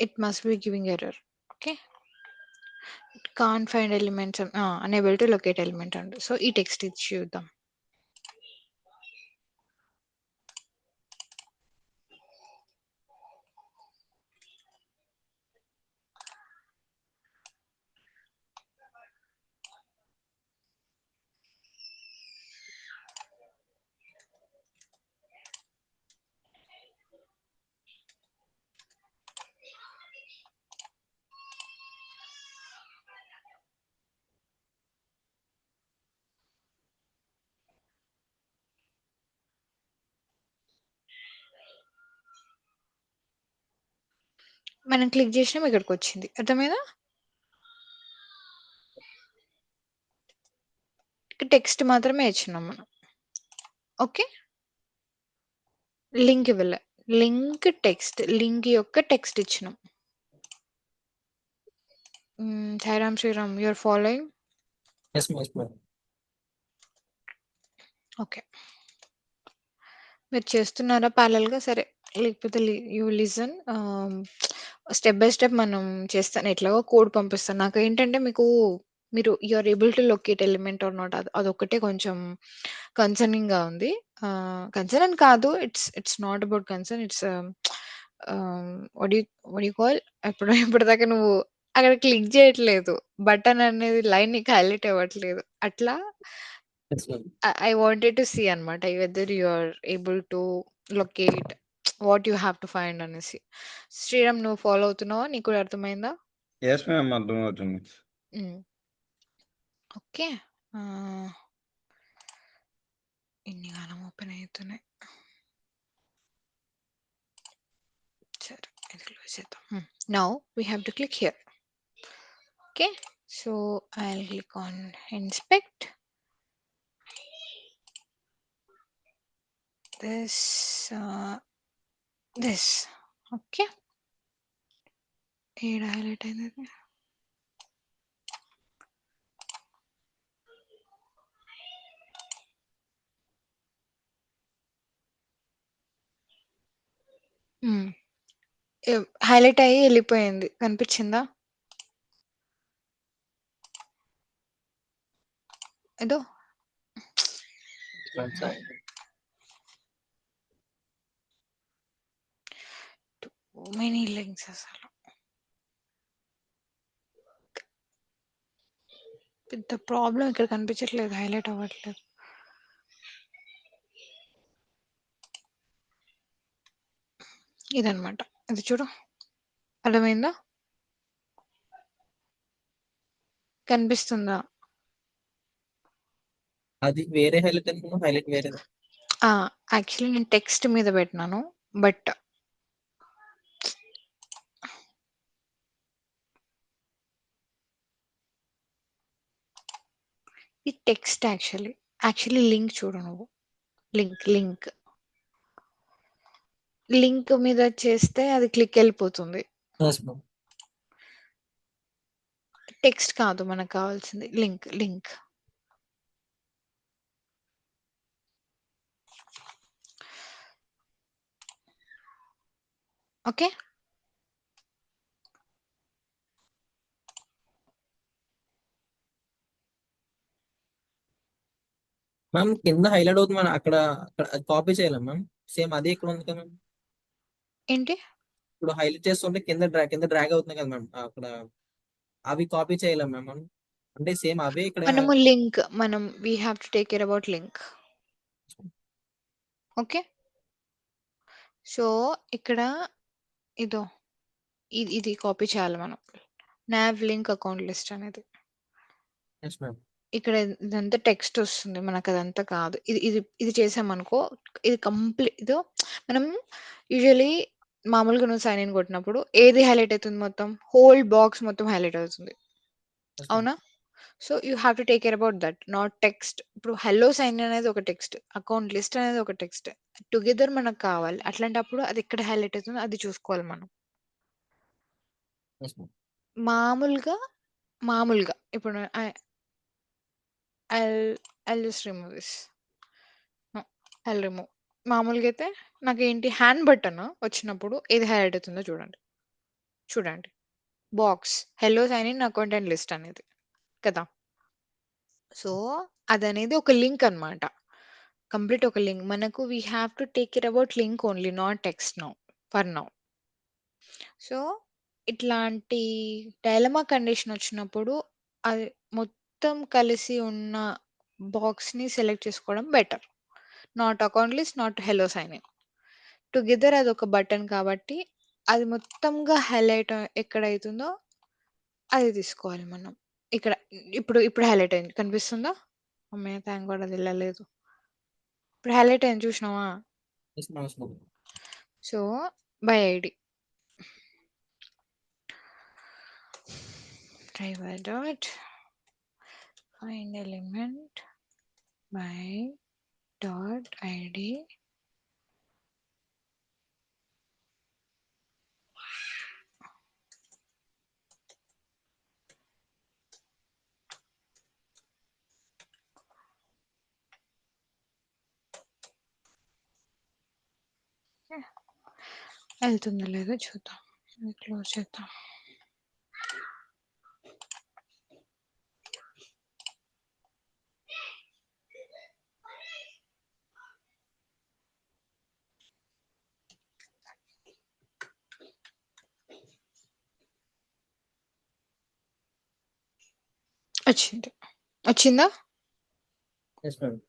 it must be giving error. Okay, can't find elements, unable to locate element అండి. సో ఈ టెక్స్ట్ ఇది చూద్దాం. మనం క్లిక్ చేసినాం ఇక్కడికొచ్చింది. అర్థమైందా? టెక్స్ట్ మాత్రమే ఇచ్చినాం మనం. ఓకే. లింక్ ఇవ్వలే. లింక్ యొక్క టెక్స్ట్ ఇచ్చినాం. Sairam Sriram you are following? Yes ma'am. Okay. మీరు చేస్తున్నారా ప్యారలల్‌గా? సరే. లేకపోతే you listen. Step by step మనం చేస్తాను. ఎట్లాగో కోడ్ పంపిస్తాను. నాకేంటంటే మీరు you are able to locate element or not అదొక్కటే కొంచెం కన్సర్నింగ్‌గా ఉంది. కన్సర్న్ అని కాదు. It's not about concern. It's what you call ఇప్పటిదాకా నువ్వు అక్కడ క్లిక్ చేయట్లేదు. బటన్ అనేది లైన్ నీకు హైలైట్ అవ్వట్లేదు. అట్లా yes ma'am. I wanted to see అనమాట. whether you are able to locate what you have to find అనేసి. శ్రీరామ్ నువ్వు ఫాలో అవుతున్నావా? నీకు కూడా అర్థమైందా? Yes ma'am. అర్థమవుతుంది. హ్మ్. ఓకే. ఇన్ని గానం ఓపెన్ అవుతున్నాయి. సరే ఇది క్లోజ్ చేద్దాం. Now we have to click here. Okay. So I'll click on inspect. This. Okay. ఏడ హైలైట్ అయింది? హైలైట్ అయ్యి వెళ్ళిపోయింది. కనిపించిందా? ఏదో మెనీ లింక్స్ అసలు పెద్ద ప్రాబ్లం. ఇక్కడ కనిపించట్లేదు, హైలైట్ అవ్వట్లేదు. ఇదనమాట. ఇది చూడు, అర్థమైందా? కనిపిస్తుందా? అది వేరే హైలైట్ అనుకున్నా, హైలైట్ వేరేది. యాక్చువల్లీ నేను టెక్స్ట్ మీద పెట్టినాను, బట్ ఈ టెక్స్ట్ యాక్చువల్లీ లింక్ చూడు నువ్వు. లింక్ మీద చేస్తే అది క్లిక్ వెళ్ళిపోతుంది. Yes ma'am. టెక్స్ట్ కాదు మనకు కావాల్సింది, లింక్. ఓకే. మ్యామ్ కింద హైలైట్ అవుతుంది మ్యామ్. అక్కడ కాపీ చేయాలి మ్యామ్. సేమ్ అదే ఇక్కడ ఉంది కదా మ్యామ్. ఏంటి? ఇప్పుడు హైలైట్ చేస్తుంటే కింద డ్రాగ్ అవుతుంది కదా మ్యామ్. అక్కడ అవి కాపీ చేయాలి మ్యామ్. అంటే సేమ్ అవే ఇక్కడ. మనం we have to take care about link. Okay. So ఇక్కడ ఇదో ఇది కాపీ చేయాలి మనం. nav లింక్ అకౌంట్ లిస్ట్ అనేది. Yes ma'am. ఇక్కడ ఇదంతా టెక్స్ట్ వస్తుంది, మనకు అదంతా కాదు. ఇది చేసామనుకో, ఇది కంప్లీట్ ఇదో మనం యూజువలీ మామూలుగా నువ్వు సైన్ ఇన్ కొట్టినప్పుడు ఏది హైలైట్ అవుతుంది? మొత్తం హోల్ బాక్స్ మొత్తం హైలైట్ అవుతుంది, ఎస్ మ్యామ్. అవునా? So you have to take care about that, not text. ఇప్పుడు హలో సైన్ ఇన్ అనేది ఒక టెక్స్ట్, అకౌంట్ లిస్ట్ అనేది ఒక టెక్స్ట్, టుగెదర్ మనకు కావాలి. అట్లాంటప్పుడు అది ఎక్కడ హైలైట్ అవుతుందో అది చూసుకోవాలి మనం. Yes ma'am. మామూలుగా ఇప్పుడు I'll just remove this. No, I'll remove. మామూలుగా అయితే నాకేంటి హ్యాండ్ బటన్ వచ్చినప్పుడు ఏది హైలైట్ అవుతుందో చూడండి. Box hello sign in account and list అనేది కదా. సో అదనేది ఒక లింక్ అన్నమాట. కంప్లీట్ ఒక లింక్. మనకు we have to take care about link only, not text for now. So ఇట్లాంటి డైలమా కండిషన్ వచ్చినప్పుడు అది మొత్తం కలిసి ఉన్న బాక్స్ని సెలెక్ట్ చేసుకోవడం better. Not account list, not hello sign in, together అది ఒక బటన్ కాబట్టి అది మొత్తంగా హైలైట్ ఎక్కడైతుందో అది తీసుకోవాలి మనం. ఇక్కడ ఇప్పుడు హైలైట్ అయింది, కనిపిస్తుందా? అమ్మయ్య, థ్యాంక్ గాడ్ అది వెళ్ళలేదు. ఇప్పుడు హైలైట్ అయింది, చూసినావా? Yes ma'am. Yes ma'am. So by ID driver dot find element by dot id వెళ్తుందో లేదో చూద్దాం. క్లోజ్ చేద్దాం. వచ్చిందా? Yes madam.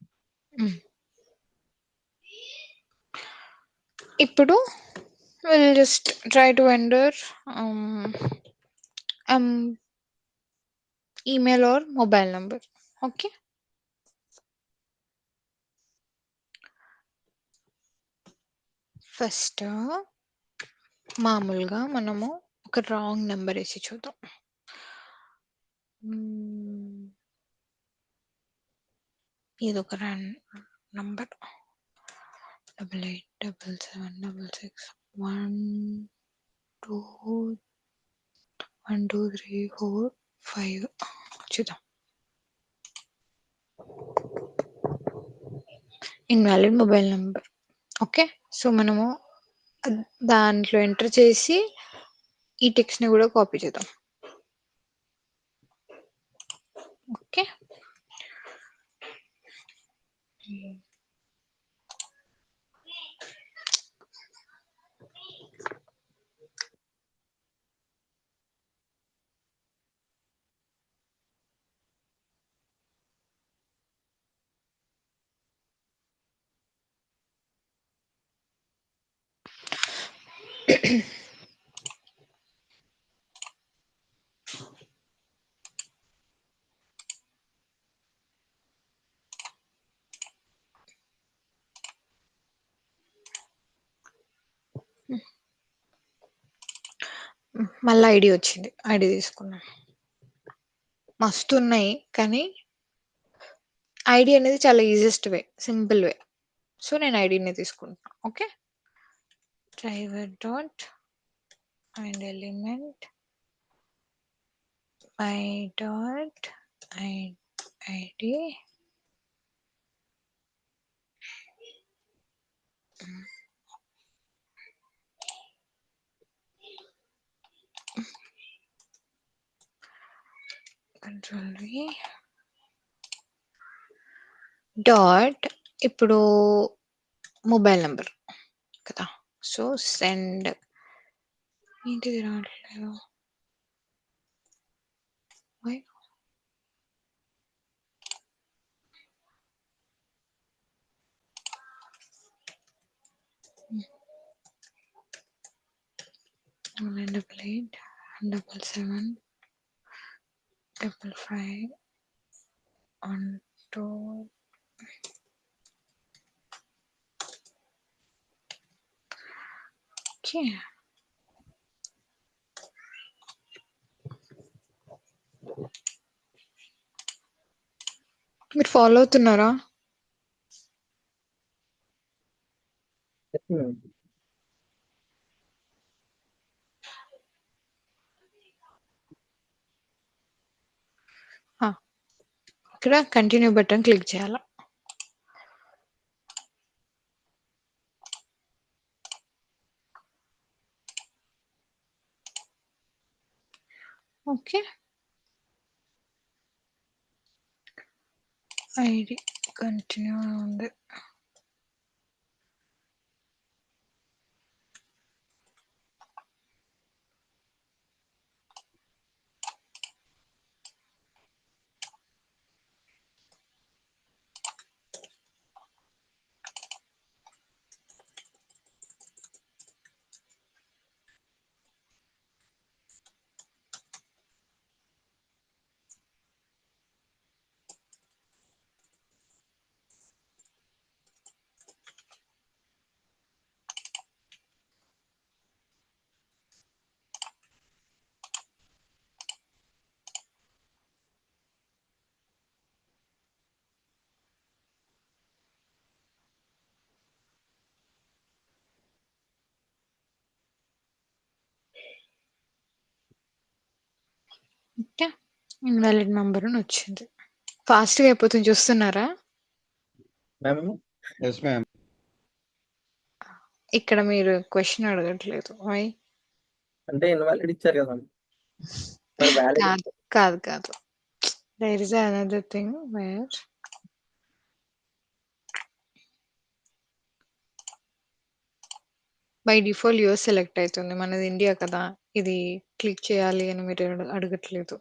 ఇప్పుడు will just try to enter email or mobile number. Okay, first మామూలుగా మనము ఒక రాంగ్ నెంబర్ వేసి చూద్దాం. ఇది ఒక నంబర్ 88776612 చూద్దాం. Invalid mobile number. Okay, so మనము దాంట్లో ఎంటర్ చేసి ఈ టెక్స్ట్ ని కూడా కాపీ చేద్దాం. ఓకే, మళ్ళీ ఐడి వచ్చింది. ఐడి తీసుకున్నాం. మస్తు ఉన్నాయి, కానీ ఐడి అనేది చాలా easiest way, simple way. So నేను ఐడిని తీసుకుంటాను. Okay, driver dot find element by dot ID control V dot ఇప్పుడు మొబైల్ నంబర్ కదా, సో సెండ్. ఏంటిది రావట్లేదు? Why? Nine double 8 7 5 1 2. ఓకే, మీరు ఫాలో అవుతున్నారా? Yes madam. ఇక్కడ కంటిన్యూ బటన్ క్లిక్ చేయాలి. ఓకే, ఐడి కంటిన్యూ ఉంది. ఓకే. ఇన్వాలిడ్ నంబర్ అని వచ్చింది. ఫాస్ట్‌గా అయిపోతుంది చూస్తున్నారా? మేము యెస్ మ్యామ్. ఇక్కడ మీరు క్వెషన్ అడగట్లేదు. వై? అంటే ఇన్వాలిడ్ ఇచ్చారు కదా! మరి వ్యాలిడ్ కాదు. కాదు. కాదు. There is another thing where by default US select అయితుంది. మనది ఇండియా కదా! ఇది క్లిక్ చేయాలి అని మీరు అడగట్లేదు.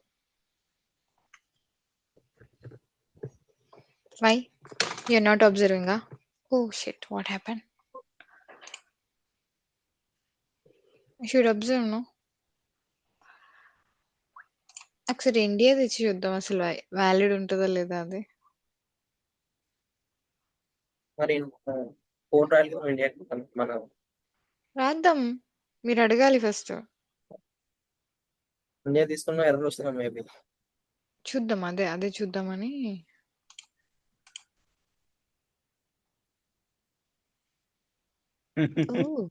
వై? యూ ఆర్ నాట్ అబ్జర్వింగా? Oh shit! What happened? I should observe no? ఒకసారి ఇండియాది ఇచ్చి చూద్దాం అసలు వాలిడ్ ఉంటదా లేదా అది. మరి ఫోన్ రాయాలి కదా ఇండియాకి మన రాద్దాం. మీరు అడగాలి ఫస్ట్. ఇండియా తీసుకున్న ఎర్రర్ వస్తుంది మేబీ. చూద్దాం. అదే చూద్దామని. ఓహ్!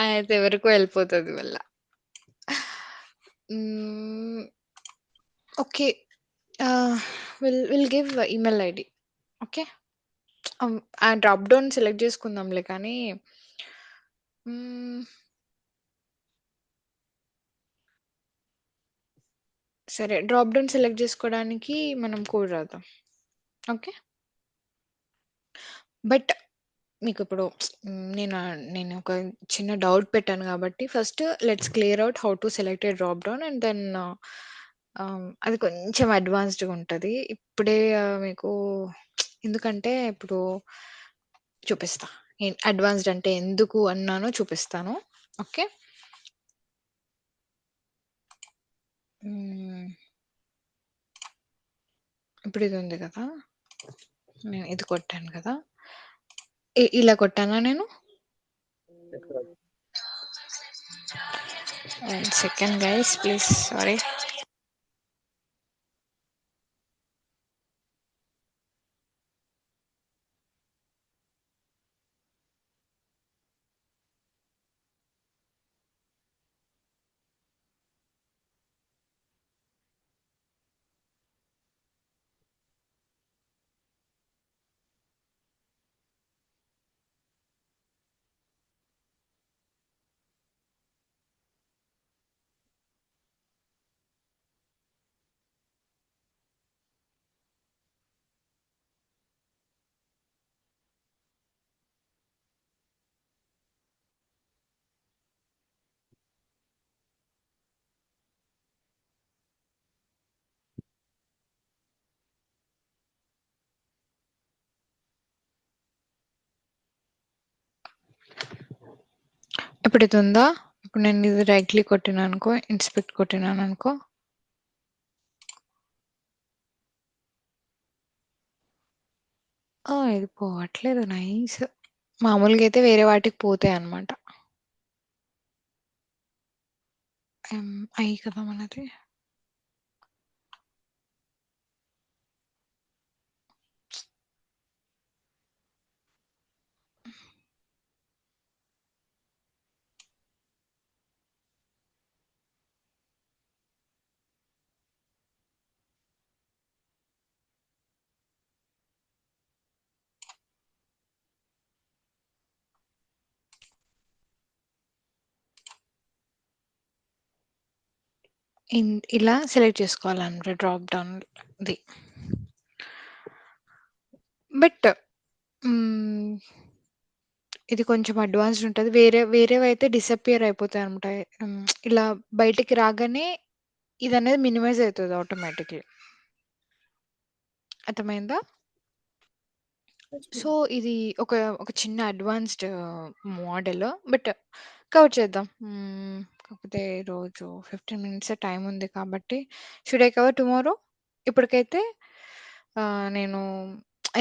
అయితే ఎవరికో వెళ్ళిపోతది మళ్ళా. Okay. Will give email ID. Okay. ఆ డ్రాప్ డౌన్ సెలెక్ట్ చేసుకుందాంలే కానీ సరే డ్రాప్ డౌన్ సెలెక్ట్ చేసుకోవడానికి మనం కోడ్ రాద్దాం. ఓకే. బట్ మీకిప్పుడు నేను ఒక చిన్న డౌట్ పెట్టాను కాబట్టి first let's clear out how to select a drop down and then అది కొంచెం అడ్వాన్స్డ్‌గా ఉంటది. ఇప్పుడే మీకు ఎందుకంటే ఇప్పుడు చూపిస్తా. అడ్వాన్స్డ్ అంటే ఎందుకు అన్నానో చూపిస్తాను. ఓకే. ఇప్పుడు ఇది ఉంది కదా! నేను ఇది కొట్టాను కదా! ఇలా కొట్టానా నేను? 1 సెకండ్ గైస్ ప్లీజ్ సారీ. ఇప్పుడు ఇది ఉందా? ఇప్పుడు నేను ఇది రైట్ క్లిక్ కొట్టినాననుకో, ఇన్స్పెక్ట్ కొట్టినాననుకో ఇది పోవట్లేదు. నైస్. మామూలుగా అయితే వేరే వాటికి పోతాయన్నమాట. ఎంఐ కదా మనది. ఇలా సెలెక్ట్ చేసుకోవాలన్నమాట డ్రాప్ డౌన్‌ది. బట్ ఇది కొంచెం అడ్వాన్స్డ్ ఉంటది. వేరేవైతే డిసపియర్ అయిపోతాయన్నమాట. ఇలా బయటికి రాగానే ఇదనేది మినిమైజ్ అయితది ఆటోమేటిక్‌లీ. అర్థమైందా? సో, ఇది ఒక చిన్న అడ్వాన్స్డ్ మోడల్. బట్ కవర్ చేద్దాం. కాకపోతే ఈరోజు 15 మినిట్సే టైం ఉంది కాబట్టి షుడ్ ఐ కవర్ టుమారో? ఇప్పటికైతే నేను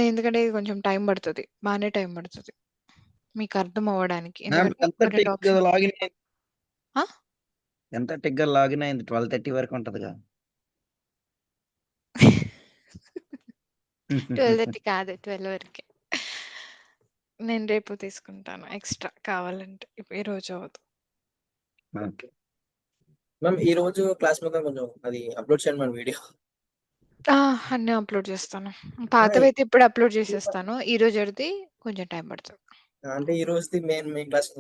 ఎందుకంటే ఇది కొంచెం టైం పడతది. బానే టైం పడతది. మీకు అర్థం అవ్వడానికి. మ్యామ్ ఎందుకంటే ఎంత ఒక 2 టిక్‌గా ఆప్షన్ లాగిన్ అయింది? ఆ? ఎంత టిక్‌గా లాగిన్ అయింది? 12:30 వరకు ఉంటదిగా. 12:30 కాదు 12 వరకే. నేను రేపు తీసుకుంటాను ఎక్స్‌ట్రా కావాలంటే. ఈరోజు అవ్వదు. ఓకే. మ్యామ్ ఈ రోజు క్లాస్ మొత్తం కొంచెం అది అప్లోడ్ చేయండి మ్యామ్ వీడియో. అన్నీ అప్లోడ్ చేస్తాను. పాతవైతే ఇప్పుడు అప్లోడ్ చేసేస్తాను. ఈ రోజుది కొంచెం టైం పడుతుంది. అంటే ఈ రోజుది మెయిన్ క్లాస్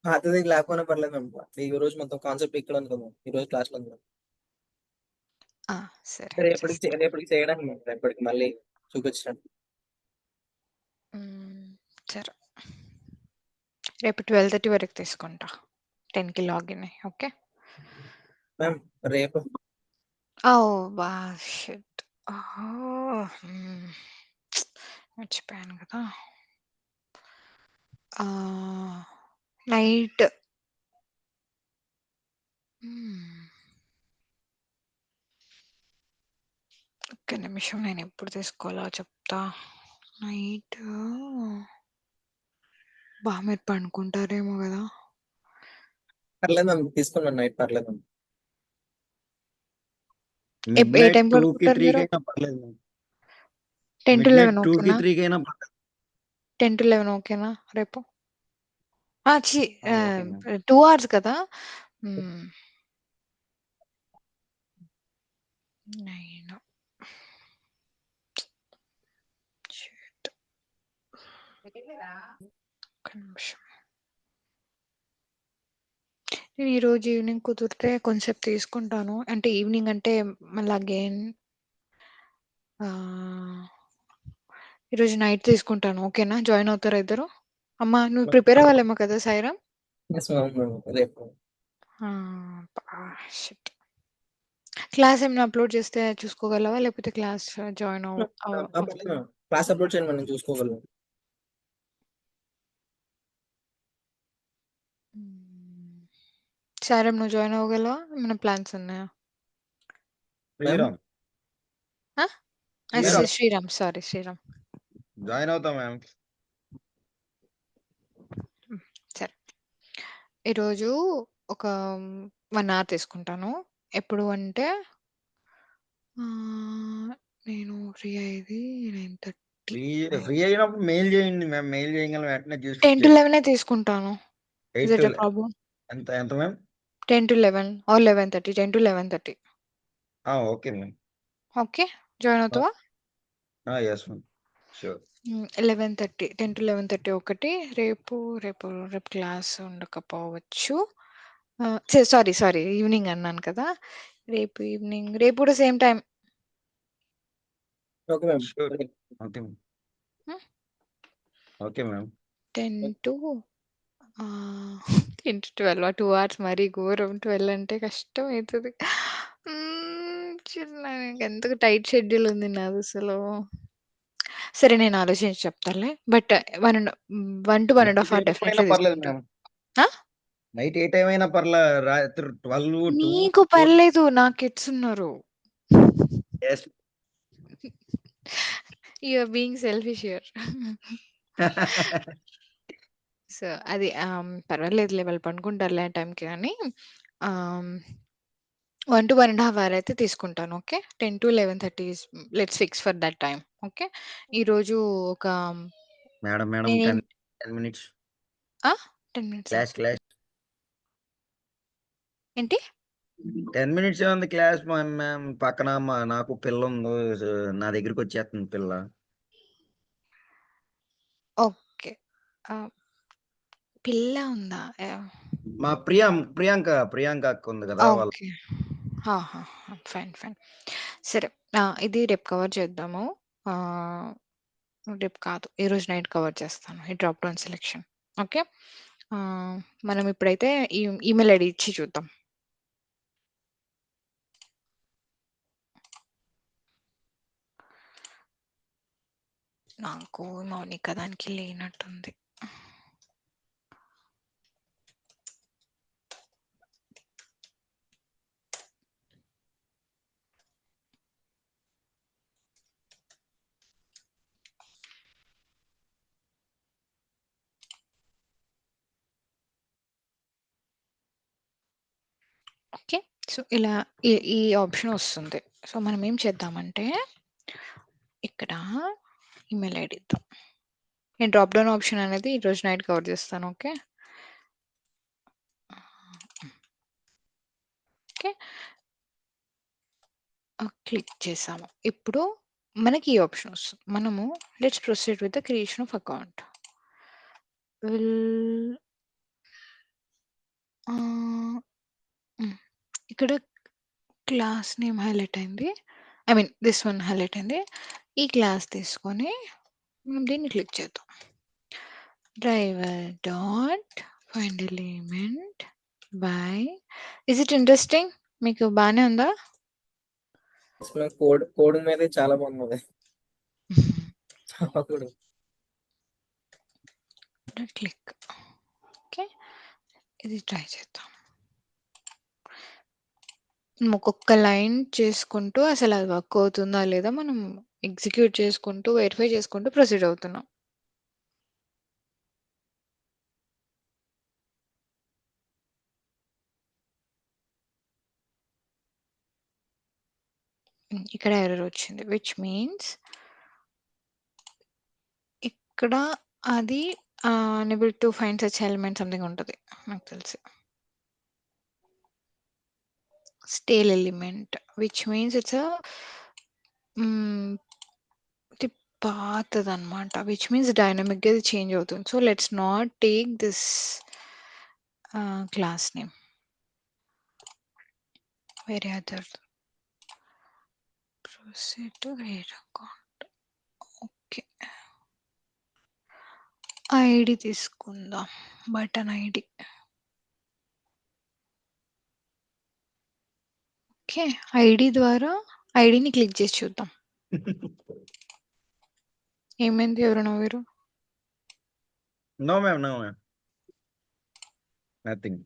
పాతది లేకపోయినా పర్లేదు మ్యామ్. ఈ రోజు మొత్తం కాన్సెప్ట్ ఇక్కడ అనుకుందాం ఈ రోజు క్లాస్ లో ఉంది. సరే రేపటికి చేయడానికి మ్యామ్, రేపటికి మళ్ళీ చూపించడానికి. సరే రేపు 12:30 వరకు తీసుకుంటా. 10కి లాగిన్ అయ్యి. ఓకే మ్యామ్ రేపు షిట్ మర్చిపోయాను కదా. నైట్ ఒక్క నిమిషం, నేను ఎప్పుడు తీసుకోవాలో చెప్తా. నైట్ మీరు పడుకుంటారేమో కదా. పర్లేదు మ్యామ్, తీసుకున్నాను నైట్ పర్లేదు మ్యామ్. ఏ టైం పడుకుంటారు మీరు? 2కి 3కి అయినా పర్లేదు. 10 to 11 2కి ఓకేనా? 3కి అయినా పర్లేదు. 10 to 11 ఓకేనా రేపు? 2 hours కదా. 9 ఒక్క నిమిషం. నేను ఈరోజు ఈవినింగ్ కుదిరితే కొంచెం తీసుకుంటాను. అంటే ఈవినింగ్ అంటే మళ్ళీ అగైన్ ఈరోజు నైట్ తీసుకుంటాను. ఓకేనా? జాయిన్ అవుతారా ఇద్దరు? అమ్మా నువ్వు ప్రిపేర్ అవ్వాలేమో కదా సాయిరామ్? Yes, ma'am, రేపు షిట్. క్లాస్ ఏమైనా అప్లోడ్ చేస్తే చూసుకోగలవా, లేకపోతే క్లాస్ జాయిన్ పర్లేదు మ్యామ్, క్లాస్ అప్లోడ్ చేయండి మనం చూసుకోగలం. సాయిరామ్ నువ్వు జాయిన్ అవ్వగలవా? ఏమైనా ప్లాన్స్ ఉన్నాయా? శ్రీరామ్ శ్రీరామ్ సారీ శ్రీరామ్ జాయిన్ అవుతాం మ్యామ్. సరే ఈరోజు ఒక 1 hour తీసుకుంటాను. ఎప్పుడు అంటే నేను ఫ్రీ అయ్యేది 9:30. ఫ్రీ అయినప్పుడు మెయిల్ చేయండి మ్యామ్. మెయిల్ చేయగలం వెంటనే 10 to 11 తీసుకుంటాను. 8 Is it to a problem? ఎంత ma'am? 10 to 11 or 11:30. 10 to 11:30. Okay ma'am. Okay join అవుతావా? Yes ma'am, sure. 11:30 10 to 11:30 ఒకటి. రేపు క్లాస్ ఉండకపోవచ్చు. సారీ ఈవినింగ్ అన్నాను కదా. రేపు ఈవినింగ్, రేపు కూడా same time. Okay ma'am. Sure. Okay ma'am. Okay ma'am. 10 to 12 2 hours మరీ ఘోరం. 12 అంటే కష్టం అవుతుంది. నాకు ఎందుకు టైట్ షెడ్యూల్ ఉంది నాది అసలు. సరే నేను ఆలోచించి చెప్తానులే. బట్ 1 to 1.5 hour డెఫినెట్లీ పర్లేదు తీసుకుంటా. మ్యామ్. నైట్ ఏ టైం అయినా పర్లే. రాత్రి 12 నీకు పర్లేదు, నా కిడ్స్ ఉన్నారు. You are being selfish here. So అది పర్వాలేదులే, వాళ్ళు పడుకుంటారులే ఆ టైంకి. కానీ 1 to 1.5 hour అయితే తీసుకుంటాను. Okay 10 to 11:30 let's fix for that time. Okay ఈరోజు ఒక మేడం 10 minutes 10 minutes క్లాస్ ఏంటి? 10 minutes ఉంది క్లాస్ మ్యామ్. పక్కన నాకు పిల్ల ఉంది. నా దగ్గరికి వచ్చేస్తుంది పిల్ల. ఓకే పిల్ల ఉందా? మా ప్రియాంక అక్క ఉంది కదా వాళ్ళ. ఓకే ఫైన్ సరే. ఇది రేపు కవర్ చేద్దాము. రేపు కాదు, ఈరోజు నైట్ కవర్ చేస్తాను ఈ డ్రాప్ డౌన్ సెలెక్షన్. ఓకే మనం ఇప్పుడైతే ఈమెయిల్ ఐడి ఇచ్చి చూద్దాం. నాకు మౌనిక దానికి లేనట్టుంది. ఓకే సో ఇలా ఈ ఆప్షన్ వస్తుంది. సో మనం ఏం చేద్దామంటే ఇక్కడ ఈమెయిల్ ఐడి ఇద్దాం. నేను డ్రాప్ డౌన్ ఆప్షన్ అనేది ఈరోజు నైట్ కవర్ చేస్తాను. Okay okay. క్లిక్ చేసాము. ఇప్పుడు మనకి ఈ ఆప్షన్ వస్తుంది. మనము let's proceed with the creation of account. Will ఇక్కడ క్లాస్ నేమ్ హైలైట్ అయింది. I mean this one highlight అయింది. ఈ క్లాస్ తీసుకొని మనం దీన్ని క్లిక్ చేద్దాం. Driver dot find element by. Is it interesting? మీకు బానే ఉందా? కోడ్ మీద చాలా బాగుంది. Code click. ఓకే, ఇది ట్రై చేద్దాం. మనం ఒక్కొక్క లైన్ చేసుకుంటూ అసలు అది వర్క్ అవుతుందా లేదా మనం ఎగ్జిక్యూట్ చేసుకుంటూ వెరిఫై చేసుకుంటూ ప్రొసీడ్ అవుతున్నాం. ఇక్కడ ఎర్రర్ వచ్చింది, విచ్ మీన్స్ ఇక్కడ అది unable to find such element something ఉంటుంది నాకు తెలిసి. Stale element which means it's ఇది పాతదన్నమాట, విచ్ మీన్స్ డైనమిక్గా ఇది చేంజ్ అవుతుంది. So let's not take this class name, వేరే అదర్ proceed to create account. Okay, ID తీసుకుందాం, బటన్ ఐడి. ఓకే, ఐడి ద్వారా ఐడిని క్లిక్ చేసి చూద్దాం. ఏమైంది? ఎవరు నవ్వారు? No ma'am, no ma'am, nothing.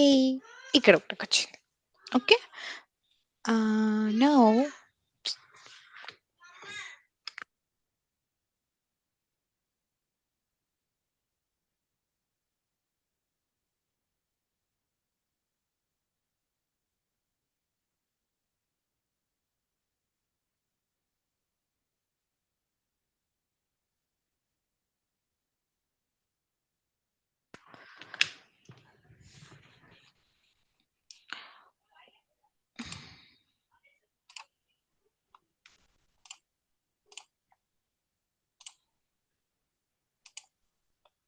ఏ ఇక్కడ ఒకటి వచ్చింది. ఓకే, నౌ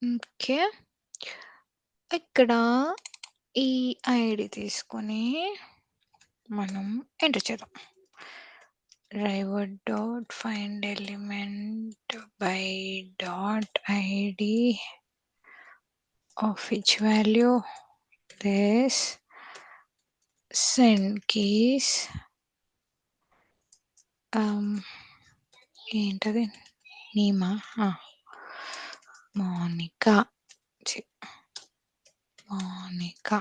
ఓకే, ఇక్కడ ఈ ఐడి తీసుకొని మనం ఎంటర్ చేద్దాం. Driver dot find element by dot ID of which value this send keys ఏంటది నీమా Monika Monika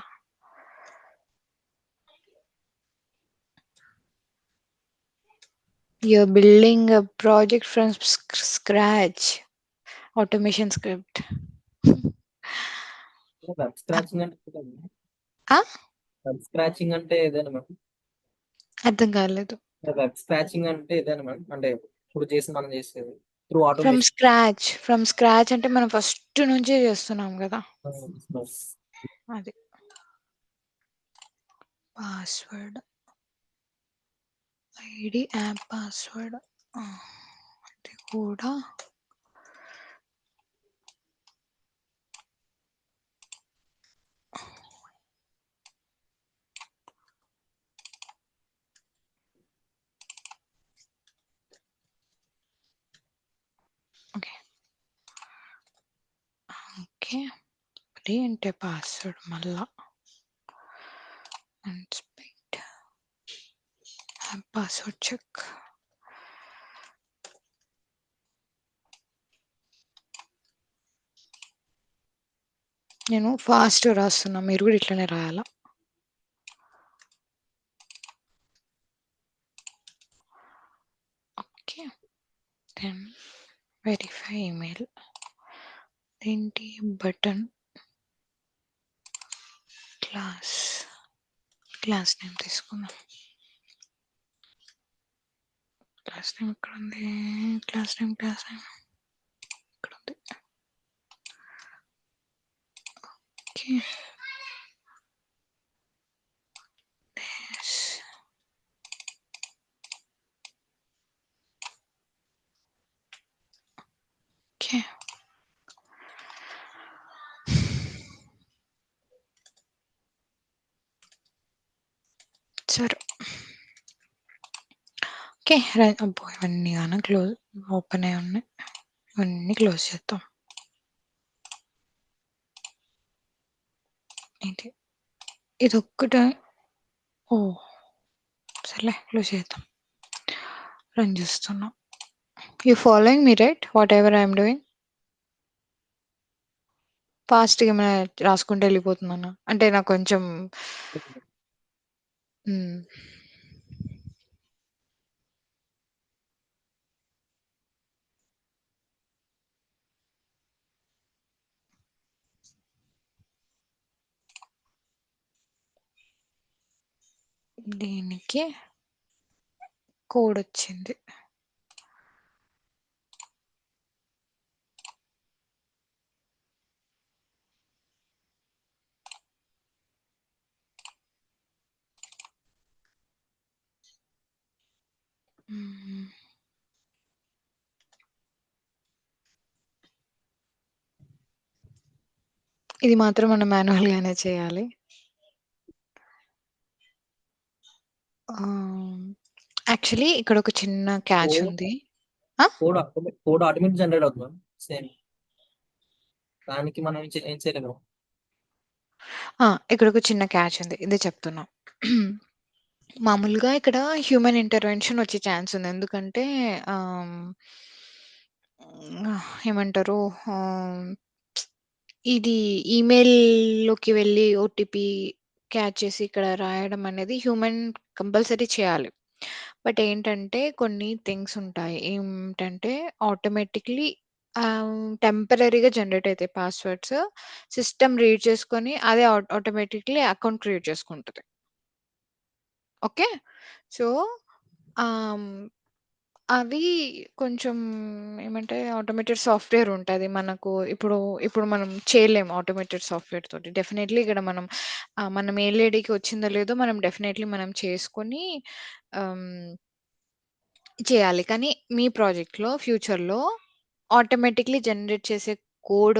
you're building a project from scratch, automation script. Web scratching అంటే వెబ్ స్క్రాచింగ్ అంటే ఏదైనా మేడం? అర్థం కాలేదు. వెబ్ స్క్రాచింగ్ అంటే ఏదైనా మేడం? అంటే ఇప్పుడు మనం చేసేది త్రూ ఫ్రమ్ ఆటోమేషన్. స్క్రాచ్ అంటే మనం ఫస్ట్ నుంచే చేస్తున్నాం కదా, అది. పాస్వర్డ్ ఐడి యాప్ పాస్వర్డ్ అది కూడా ఓకే. ఓకే, అంటే పాస్వర్డ్ మళ్ళా పాస్వర్డ్ చెక్. నేను ఫాస్ట్ రాస్తున్నా, మీరు కూడా ఇట్లనే రాయాలా. Okay, then verify email. ఏంటి బటన్ క్లాస్ క్లాస్ నేమ్ తీసుకుందాం. క్లాస్ నేమ్ ఎక్కడుంది? క్లాస్ నేమ్ ఇక్కడుంది. ఓకే. ఓకే. సరే. ఓకే. అబ్బో! ఇవన్నీ గాన ఓపెన్ అయ్యి ఉన్నాయి. ఇవన్నీ క్లోజ్ చేద్దాం. ఏంటి? ఇదొక్కటే. ఓహ్! సర్లే క్లోజ్ చేద్దాం. రన్ చేస్తున్నా. You following me right? What ever I'm doing? ఫాస్ట్‌గా ఏమైనా రాసుకుంటూ వెళ్ళిపోతున్నానా? అంటే నాకు కొంచెం హ్మ్. దీనికి కోడొచ్చింది. హ్మ్. ఇది మాత్రం మనం మాన్యువల్‌గానే చేయాలి. యాక్చువల్లీ ఇక్కడ ఒక చిన్న క్యాచ్ కోడ్ ఉంది. కోడ్ ఆటోమేటిక్ జనరేట్ అవుతుంది సేమ్. దానికి మనం ఏం చేయలేము. ఇక్కడ ఒక చిన్న క్యాచ్ ఉంది. ఇదే చెప్తున్నా. మామూలుగా ఇక్కడ హ్యూమన్ ఇంటర్వెన్షన్ వచ్చే ఛాన్స్ ఉంది. ఎందుకంటే ఆహ్, ఏమంటారు? ఆహ్, ఇది ఈమెయిల్‌లోకి వెళ్లి ఓటీపీ క్యాచ్ చేసి ఇక్కడ రాయడం అనేది హ్యూమన్ కంపల్సరీ చేయాలి. బట్ ఏంటంటే కొన్ని థింగ్స్ ఉంటాయి. ఏంటంటే ఆటోమేటిక్‌లీ టెంపరరీగా జనరేట్ అయితాయి పాస్వర్డ్స్. సిస్టమ్ రీడ్ చేసుకొని అదే ఆటోమేటిక్‌లీ అకౌంట్ క్రియేట్ చేసుకుంటది. ఓకే. సో, ఆహ్, అవి కొంచెం ఏమంటే ఆటోమేటెడ్ సాఫ్ట్‌వేర్ ఉంటది. ఇప్పుడు మనం చేయలేము ఆటోమేటెడ్ సాఫ్ట్‌వేర్ తోటి. డెఫినైట్‌లీ ఇక్కడ మన మెయిల్ ఐడీకి వచ్చిందో లేదో మనం డెఫినైట్‌లీ మనం చేసుకొని ఆహ్, చేయాలి. కానీ మీ ప్రాజెక్ట్‌లో ఫ్యూచర్‌లో ఆటోమేటిక్‌లీ జనరేట్ చేసే కోడ్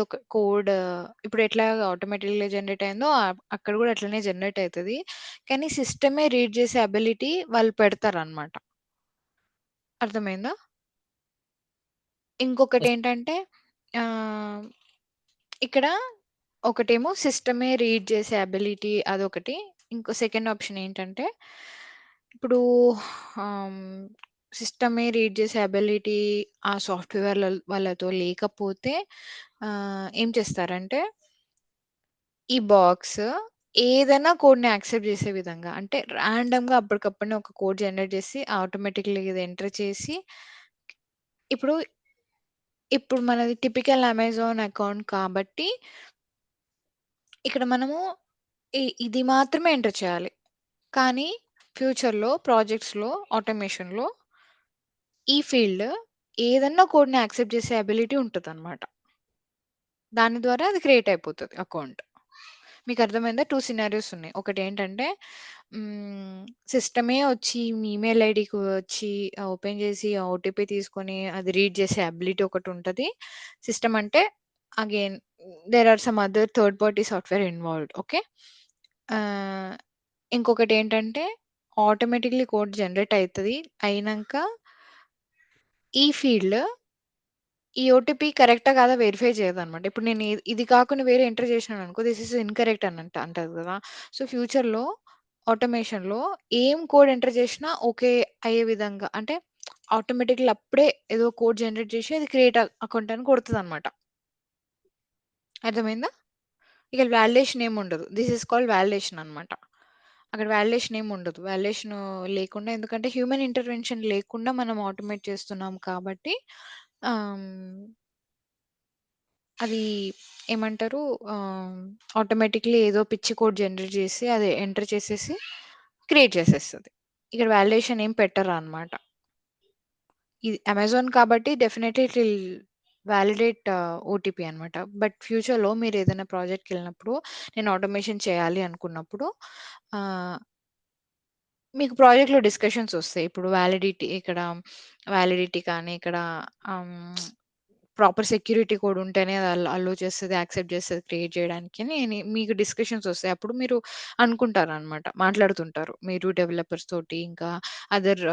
ఇప్పుడు ఎట్లా ఆటోమేటిక్‌గా జనరేట్ అయిందో అక్కడ కూడా అట్లనే జనరేట్ అయితది. కానీ సిస్టమే రీడ్ చేసే అబిలిటీ వాళ్ళు పెడతారనమాట. అర్థమైందా? ఇంకొకటేంటంటే ఆహ్, ఇక్కడ ఒకటేమో సిస్టమే రీడ్ చేసే అబిలిటీ అదొకటి. ఇంకో సెకండ్ ఆప్షన్ ఏంటంటే, ఇప్పుడు ఆహ్, సిస్టమే రీడ్ చేసే అబిలిటీ ఆ సాఫ్ట్‌వేర్ వాళ్ళతో లేకపోతే ఏం చేస్తారంటే, ఈ బాక్స్ ఏదైనా కోడ్‌ని యాక్సెప్ట్ చేసే విధంగా అంటే రాండమ్‌గా అప్పటికప్పుడే ఒక కోడ్ జనరేట్ చేసి ఆటోమేటిక్‌లీ ఇది ఎంటర్ చేసి ఇప్పుడు ఇప్పుడు మనది టిపికల్ అమెజాన్ అకౌంట్ కాబట్టి ఇక్కడ మనము ఇది మాత్రమే ఎంటర్ చేయాలి. కానీ ఫ్యూచర్‌లో ప్రాజెక్ట్స్‌లో, ఆటోమేషన్‌లో ఈ ఫీల్డ్ ఏదన్నా కోడ్‌ని యాక్సెప్ట్ చేసే అబిలిటీ ఉంటదనమాట. దాని ద్వారా అది క్రియేట్ అయిపోతది అకౌంట్. మీకు అర్థమైందా? 2 సినారియోస్ ఉన్నాయి. ఒకటేంటంటే సిస్టమే వచ్చి మీ ఈమెయిల్ ఐడీకి వచ్చి ఓపెన్ చేసి ఆ ఓటీపీ తీసుకొని అది రీడ్ చేసే అబిలిటీ ఒకటుంటది. సిస్టమ్ అంటే again there are some other third party software involved. Okay. Ah, ఇంకొకటేంటంటే ఆటోమేటిక్‌లీ కోడ్ జనరేట్ అయితది. అయినంక ఈ ఫీల్డ్ ఈ ఓటీపీ కరెక్టా కాదా వెరిఫై చేయదనమాట. ఇప్పుడు నేను ఇది కాకుండా వేరే ఎంటర్ చేసినాననుకో దిస్ ఈస్ ఇన్‌కరెక్ట్ అంటది కదా! సో, ఫ్యూచర్‌లో ఆటోమేషన్‌లో ఏం కోడ్ ఎంటర్ చేసినా ఓకే అయ్యే విధంగా అంటే ఆటోమేటిక్‌లీ అప్పుడే ఏదో కోడ్ జనరేట్ చేసి అది క్రియేట్ అకౌంట్ అని కొడతదనమాట. అర్థమైందా? ఇక వాలిడేషన్ ఏముండదు. దిస్ ఈస్ కాల్డ్ వాలిడేషన్ అనమాట. అక్కడ వాలిడేషన్ ఏముండదు. వాలిడేషన్ లేకుండా ఎందుకంటే హ్యూమన్ ఇంటర్వెన్షన్ లేకుండా మనం ఆటోమేట్ చేస్తున్నాం కాబట్టి ఆహ్, అది ఏమంటారు ఆటోమేటిక్‌లీ ఏదో పిచ్చి కోడ్ జనరేట్ చేసి అది ఎంటర్ చేసేసి క్రియేట్ చేసేస్తది. ఇక్కడ వాలిడేషన్ ఏం పెట్టరనమాట. ఇది అమెజాన్ కాబట్టి definitely it will validate OTP అనమాట. బట్ ఫ్యూచర్‌లో మీరేదైనా ప్రాజెక్ట్‌కెళ్ళినప్పుడు, నేను ఆటోమేషన్ చేయాలి అనుకున్నప్పుడు ఆహ్, మీకు ప్రాజెక్ట్‌లో డిస్కషన్స్ ఒస్తాయి. ఇప్పుడు వాలిడిటీ కానీ, ఇక్కడ ప్రాపర్ సెక్యూరిటీ కోడ్ ఉంటేనే అది అలో చేస్తది, యాక్సెప్ట్ చేస్తది క్రియేట్ చేయడానికి అని మీకు డిస్కషన్స్ ఒస్తాయి. అప్పుడు మీరు అనుకుంటారనమాట. మాట్లాడుతుంటారు. మీరు డెవలపర్స్ తోటి, ఇంకా అదర్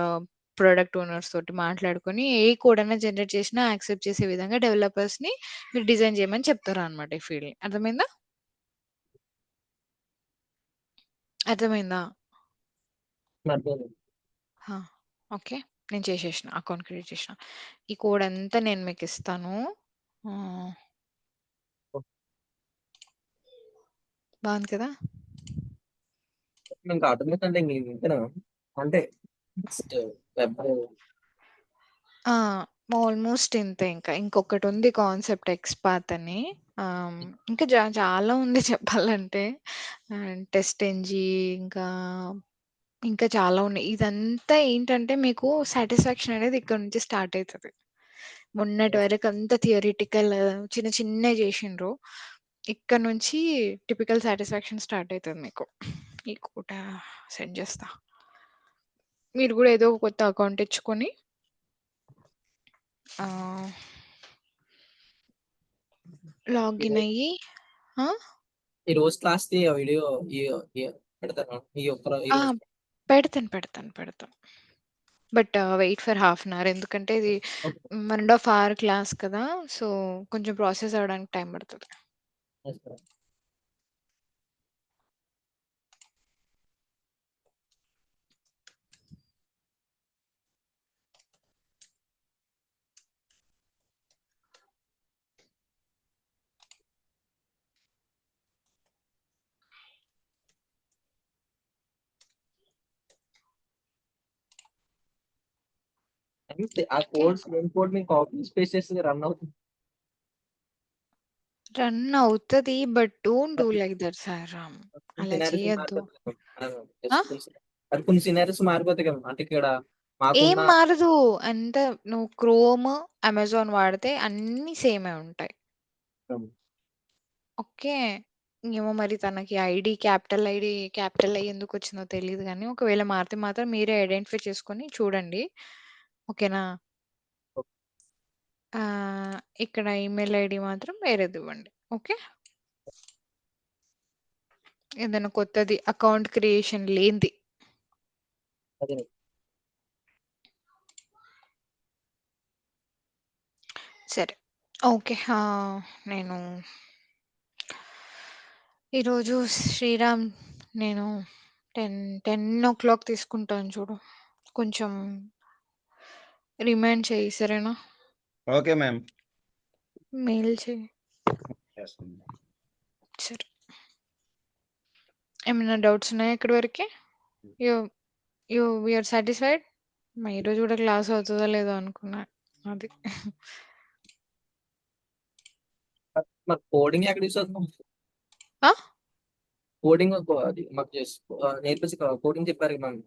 ప్రొడక్ట్ ఓనర్స్ తోటి మాట్లాడుకొని ఏ కోడ్ అన్నా జనరేట్ చేసినా యాక్సెప్ట్ చేసే విధంగా డెవలపర్స్‌ని మీరు డిజైన్ చేయమని చెప్తారనమాట ఈ ఫీల్డ్‌ని. అర్థమైందా? అర్థమైందా? అర్థమైంది. ఆ! ఓకే. నేను చేసేషిన. Account create చేషిన. ఈ కోడ్ అంతా నేను మీకిస్తాను. ఆహ్, బావుంది కదా! ఇంకా ఆటోమేషన్ అంటే ఇంతేనా? అంటే జస్ట్ వెబ్ ఆ! ఆల్మోస్ట్ ఇంతే ఇంకా. ఇంకొకటుంది కాన్సెప్ట్ ఎక్స్‌పాత్ అని. ఆహ్, ఇంకా చాలా ఉంది చెప్పాలంటే. టెస్ట్ ఎన్‌జీ ఇంకా, ఇంకా చాలా ఉన్నాయి. ఇదంతా ఏంటంటే మీకు సాటిస్ఫాక్షన్ అనేది ఇక్కడ నుంచి స్టార్ట్ అయితది. మొన్నటి వరకు అంతా థియరిటికల్ చిన్న చిన్నయి జేషిండ్రు. ఇక్కడ నుంచి టిపికల్ సాటిస్ఫాక్షన్ స్టార్ట్ అయితది మీకు. ఈ కోట సెండ్ జేస్తా. మీరు గూడా ఏదో ఒక కొత్త అకౌంట్ ఇచ్చుకొని ఆహ్, లాగిన్ అయ్యి ఆ! ఈ రోజు క్లాస్‌ది వీడియో ఈ ఈ పెడతారా? ఆ! ఈరోజు పెడతాను. But wait for half an hour ఎందుకంటే ఇది ఓకే. 1 ½ అవర్ క్లాస్ కదా! సో, కొంచెం ప్రాసెస్ అవ్వడానికి టైం పడతది. చేస్తారా? అంతే. ఆ ఓకే. సేమ్ కోడ్ నేను కాపీ పేస్ట్ చేస్తే రన్ అవుతుంది. రన్ అవుతది. బట్ డోంట్ డూ అది లైక్ దట్ సాయిరామ్. కొన్ని అలా సినారియోస్ చేయొద్దు. మారిపోతాయి కదా! ఆ! అది కొన్ని సినారియోస్ మారిపోతాయి కదా! అంటే ఇక్కడ ఏం మాకున్న మారదు. అంతా నువ్వు క్రోమ్, అమెజాన్ వాడితే అన్నీ సేమే ఉంటాయి. ఓకే. ఏమో మరి తనకి క్యాపిటల్ ఐ ఎందుకొచ్చిందో తెలీదు గానీ, ఒకవేళ మారితే మాత్రం మీరే ఐడెంటిఫై చేసుకొని చూడండి. ఓకేనా? ఇక్కడ ఈమెయిల్ ఐడీ మాత్రం వేరేదివ్వండి. ఓకే. ఏదైనా కొత్తది అకౌంట్ క్రియేషన్ లేనిది. అదే సరే. ఓకే. నేను ఈరోజు శ్రీరామ్ నేను 10 తీసుకుంటాను చూడు. కొంచెం రిమైండ్ చెయ్యి సరేనా? Okay ma'am. మెయిల్ చెయ్యి. చేస్తాను. సరే. ఏమైనా డౌట్స్ ఉన్నాయా ఇక్కడి వరకి? You you are satisfied? ఈరోజు కూడా క్లాస్ అవుతదో లేదో అనుకున్నా. అది. మరి కోడింగ్ ఎక్కడ యూస్ అవుతుంది? ఆ! కోడింగ్ అది మాకు నేర్పించి కోడింగ్ చెప్పారు మ్యామ్.